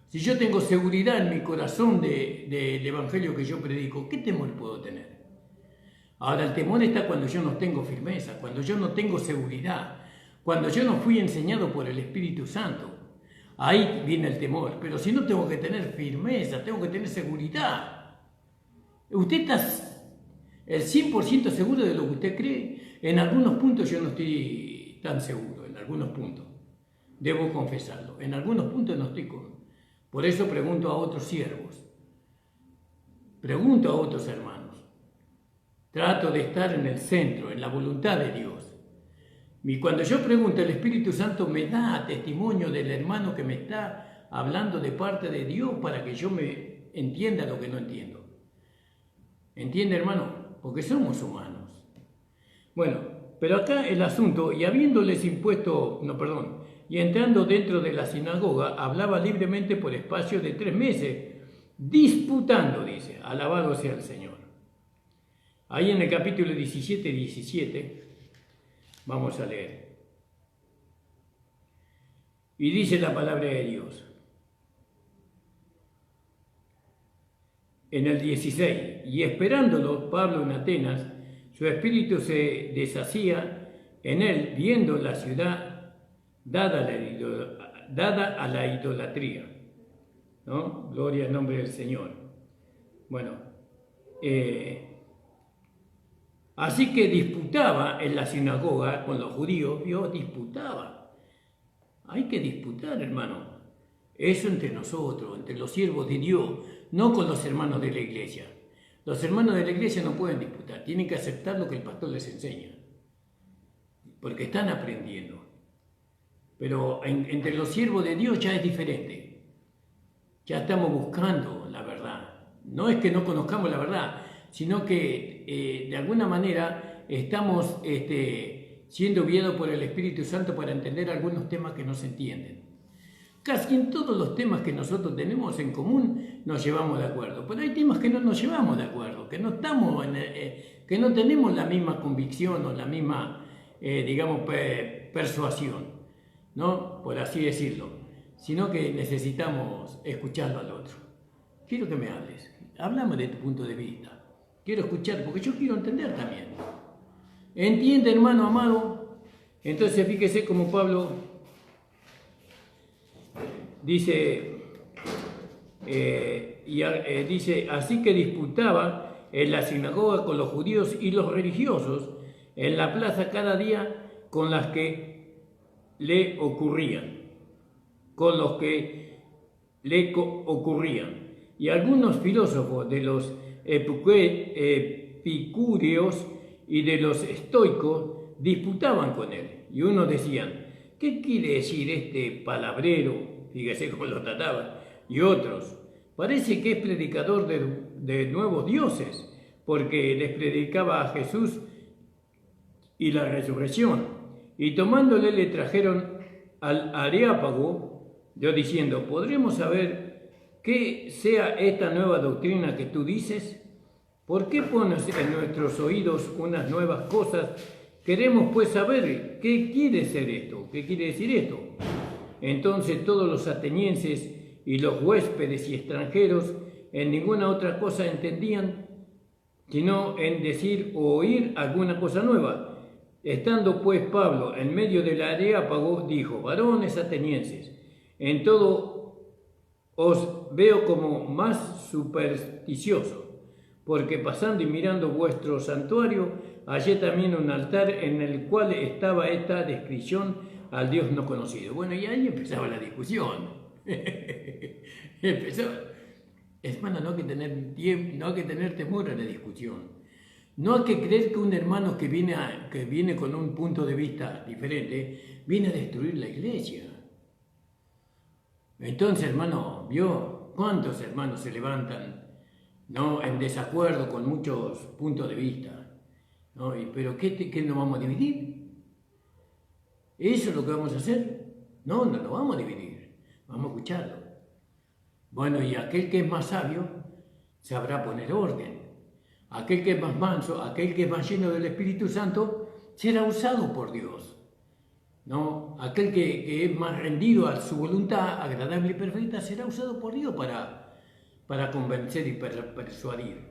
Si yo tengo seguridad en mi corazón del evangelio que yo predico, ¿qué temor puedo tener? Ahora, el temor está cuando yo no tengo firmeza, cuando yo no tengo seguridad, cuando yo no fui enseñado por el Espíritu Santo. Ahí viene el temor. Pero si no, tengo que tener firmeza, tengo que tener seguridad. Usted está el 100% seguro de lo que usted cree. En algunos puntos yo no estoy tan seguro, en algunos puntos. Debo confesarlo. En algunos puntos no estoy con. Por eso pregunto a otros siervos. Pregunto a otros hermanos. Trato de estar en el centro, en la voluntad de Dios. Y cuando yo pregunto, el Espíritu Santo me da testimonio del hermano que me está hablando de parte de Dios para que yo me entienda lo que no entiendo. ¿Entiende, hermano? Porque somos humanos. Bueno, pero acá el asunto, y habiéndoles impuesto, y entrando dentro de la sinagoga, hablaba libremente por espacio de 3 meses, disputando, dice, alabado sea el Señor. Ahí en el capítulo 17, vamos a leer. Y dice la palabra de Dios. En el 16, y esperándolo Pablo en Atenas, su espíritu se deshacía en él, viendo la ciudad dada a la idolatría. ¿No? Gloria al nombre del Señor. Bueno, así que disputaba en la sinagoga con los judíos, Dios disputaba. Hay que disputar, hermano. Eso entre nosotros, entre los siervos de Dios, no con los hermanos de la iglesia. Los hermanos de la iglesia no pueden disputar, tienen que aceptar lo que el pastor les enseña, porque están aprendiendo. Pero entre los siervos de Dios ya es diferente. Ya estamos buscando la verdad. No es que no conozcamos la verdad, sino que de alguna manera estamos siendo guiados por el Espíritu Santo para entender algunos temas que no se entienden. Casi en todos los temas que nosotros tenemos en común nos llevamos de acuerdo, pero hay temas que no nos llevamos de acuerdo, que no estamos que no tenemos la misma convicción o la misma, persuasión, ¿no? Por así decirlo, sino que necesitamos escucharlo al otro. Quiero que me hables, háblame de tu punto de vista, quiero escuchar, porque yo quiero entender también. ¿Entiende, hermano amado? Entonces fíjese como Pablo dice, dice, así que disputaba en la sinagoga con los judíos y los religiosos en la plaza cada día con las que le ocurrían, Y algunos filósofos de los epicúreos y de los estoicos disputaban con él. Y unos decían, ¿qué quiere decir este palabrero? Fíjese cómo lo trataban. Y otros, parece que es predicador de nuevos dioses, porque les predicaba a Jesús y la resurrección. Y tomándole le trajeron al Areópago, yo diciendo, ¿podremos saber qué sea esta nueva doctrina que tú dices? ¿Por qué pones en nuestros oídos unas nuevas cosas? Queremos pues saber qué quiere ser esto, qué quiere decir esto. Entonces todos los atenienses y los huéspedes y extranjeros en ninguna otra cosa entendían, sino en decir o oír alguna cosa nueva. Estando pues Pablo en medio del Areópago, dijo, varones atenienses, en todo os veo como más supersticioso, porque pasando y mirando vuestro santuario, hallé también un altar en el cual estaba esta descripción al Dios no conocido. Bueno, y ahí empezaba la discusión. Empezaba. Hermano, no hay que tener temor a la discusión. No hay que creer que un hermano que viene con un punto de vista diferente, viene a destruir la iglesia. Entonces, hermano, ¿vio cuántos hermanos se levantan, ¿no?, en desacuerdo con muchos puntos de vista? ¿No? ¿Pero qué nos vamos a dividir? ¿Eso es lo que vamos a hacer? No nos vamos a dividir, vamos a escucharlo. Bueno, y aquel que es más sabio sabrá poner orden. Aquel que es más manso, aquel que es más lleno del Espíritu Santo, será usado por Dios. ¿no? Aquel que es más rendido a su voluntad agradable y perfecta será usado por Dios para convencer y persuadir.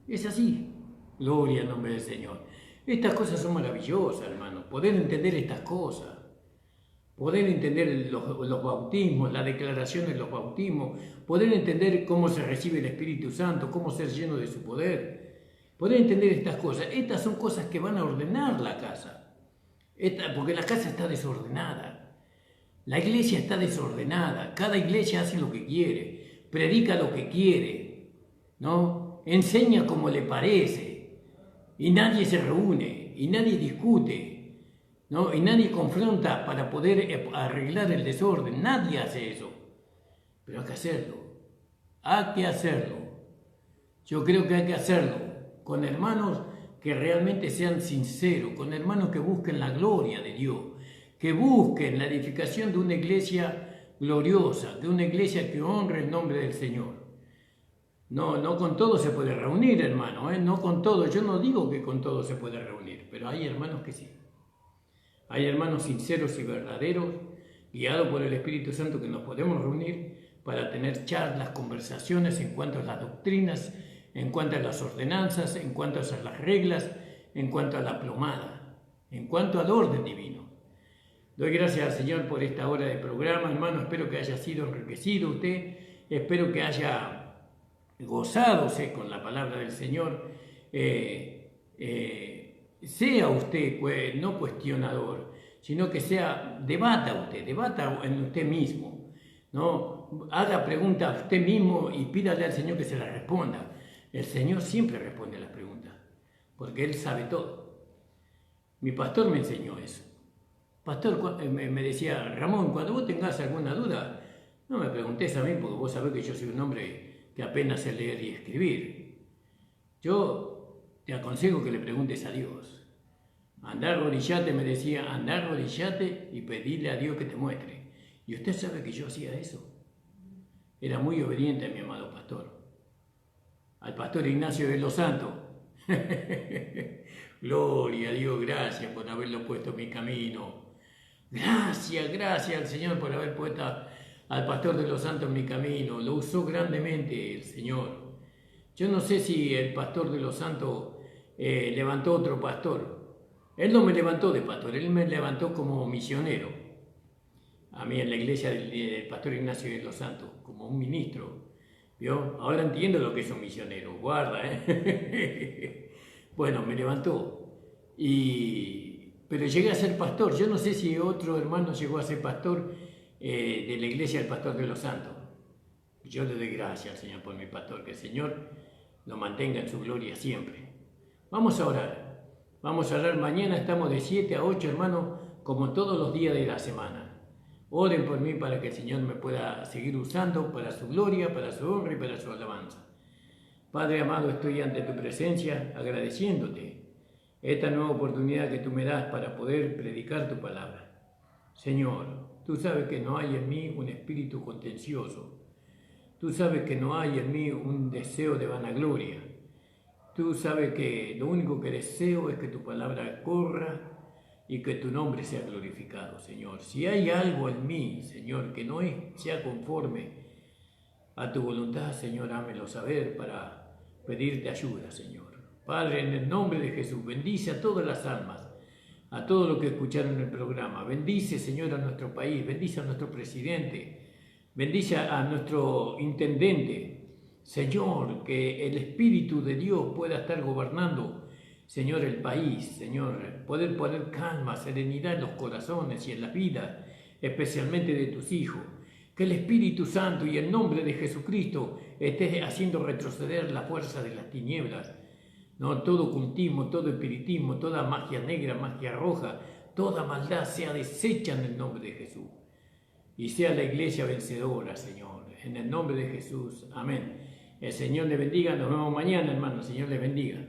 Es así. Gloria al nombre del Señor. Estas cosas son maravillosas, hermanos. Poder entender estas cosas. Poder entender los bautismos, la declaración de los bautismos. Poder entender cómo se recibe el Espíritu Santo, cómo ser lleno de su poder. Poder entender estas cosas. Estas son cosas que van a ordenar la casa. Porque la casa está desordenada. La iglesia está desordenada. Cada iglesia hace lo que quiere. Predica lo que quiere. ¿No? Enseña como le parece. Y nadie se reúne, y nadie discute, ¿no? Y nadie confronta para poder arreglar el desorden. Nadie hace eso. Pero hay que hacerlo. Hay que hacerlo. Yo creo que hay que hacerlo con hermanos que realmente sean sinceros, con hermanos que busquen la gloria de Dios, que busquen la edificación de una iglesia gloriosa, de una iglesia que honre el nombre del Señor. No con todo se puede reunir, hermano, no con todo. Yo no digo que con todo se puede reunir, pero hay hermanos que sí. Hay hermanos sinceros y verdaderos, guiados por el Espíritu Santo, que nos podemos reunir para tener charlas, conversaciones en cuanto a las doctrinas, en cuanto a las ordenanzas, en cuanto a las reglas, en cuanto a la plomada, en cuanto al orden divino. Doy gracias al Señor por esta hora de programa, hermano. Espero que haya sido enriquecido usted, espero que haya gozándose con la palabra del Señor. Sea usted no cuestionador, sino que debata en usted mismo, ¿no? Haga preguntas a usted mismo y pídale al Señor que se las responda. El Señor siempre responde a las preguntas, porque Él sabe todo. Mi pastor me enseñó eso. Pastor me decía: Ramón, cuando vos tengas alguna duda, no me preguntes a mí, porque vos sabés que yo soy un hombre que apenas sé leer y escribir. Yo te aconsejo que le preguntes a Dios. Andá arrodillate, me decía, andá arrodillate y pedirle a Dios que te muestre. Y usted sabe que yo hacía eso. Era muy obediente a mi amado pastor, al pastor Ignacio de los Santos. Gloria a Dios, gracias por haberlo puesto en mi camino. Gracias al Señor por haber puesto al pastor de los santos en mi camino. Lo usó grandemente el Señor. Yo no sé si el pastor de los santos levantó otro pastor. Él no me levantó de pastor, él me levantó como misionero. A mí en la iglesia del pastor Ignacio de los Santos, como un ministro. ¿Vio? Ahora entiendo lo que es un misionero. Guarda, Bueno, me levantó. Pero llegué a ser pastor. Yo no sé si otro hermano llegó a ser pastor de la iglesia del pastor de los santos. Yo le doy gracias al Señor por mi pastor, que el Señor lo mantenga en su gloria siempre. Vamos a orar. Vamos a orar. Mañana estamos de 7 a 8, hermanos, como todos los días de la semana. Oren por mí para que el Señor me pueda seguir usando para su gloria, para su honra y para su alabanza. Padre amado, estoy ante tu presencia agradeciéndote esta nueva oportunidad que tú me das para poder predicar tu palabra. Señor, tú sabes que no hay en mí un espíritu contencioso. Tú sabes que no hay en mí un deseo de vanagloria. Tú sabes que lo único que deseo es que tu palabra corra y que tu nombre sea glorificado, Señor. Si hay algo en mí, Señor, que no sea conforme a tu voluntad, Señor, hámelo saber para pedirte ayuda, Señor. Padre, en el nombre de Jesús, bendice a todas las almas, a todos los que escucharon el programa. Bendice, Señor, a nuestro país, bendice a nuestro presidente, bendice a nuestro intendente. Señor, que el Espíritu de Dios pueda estar gobernando, Señor, el país, Señor, poder poner calma, serenidad en los corazones y en las vidas, especialmente de tus hijos. Que el Espíritu Santo y el nombre de Jesucristo esté haciendo retroceder la fuerza de las tinieblas. No, todo ocultismo, todo espiritismo, toda magia negra, magia roja, toda maldad sea deshecha en el nombre de Jesús. Y sea la iglesia vencedora, Señor, en el nombre de Jesús. Amén. El Señor le bendiga. Nos vemos mañana, hermano. El Señor le bendiga.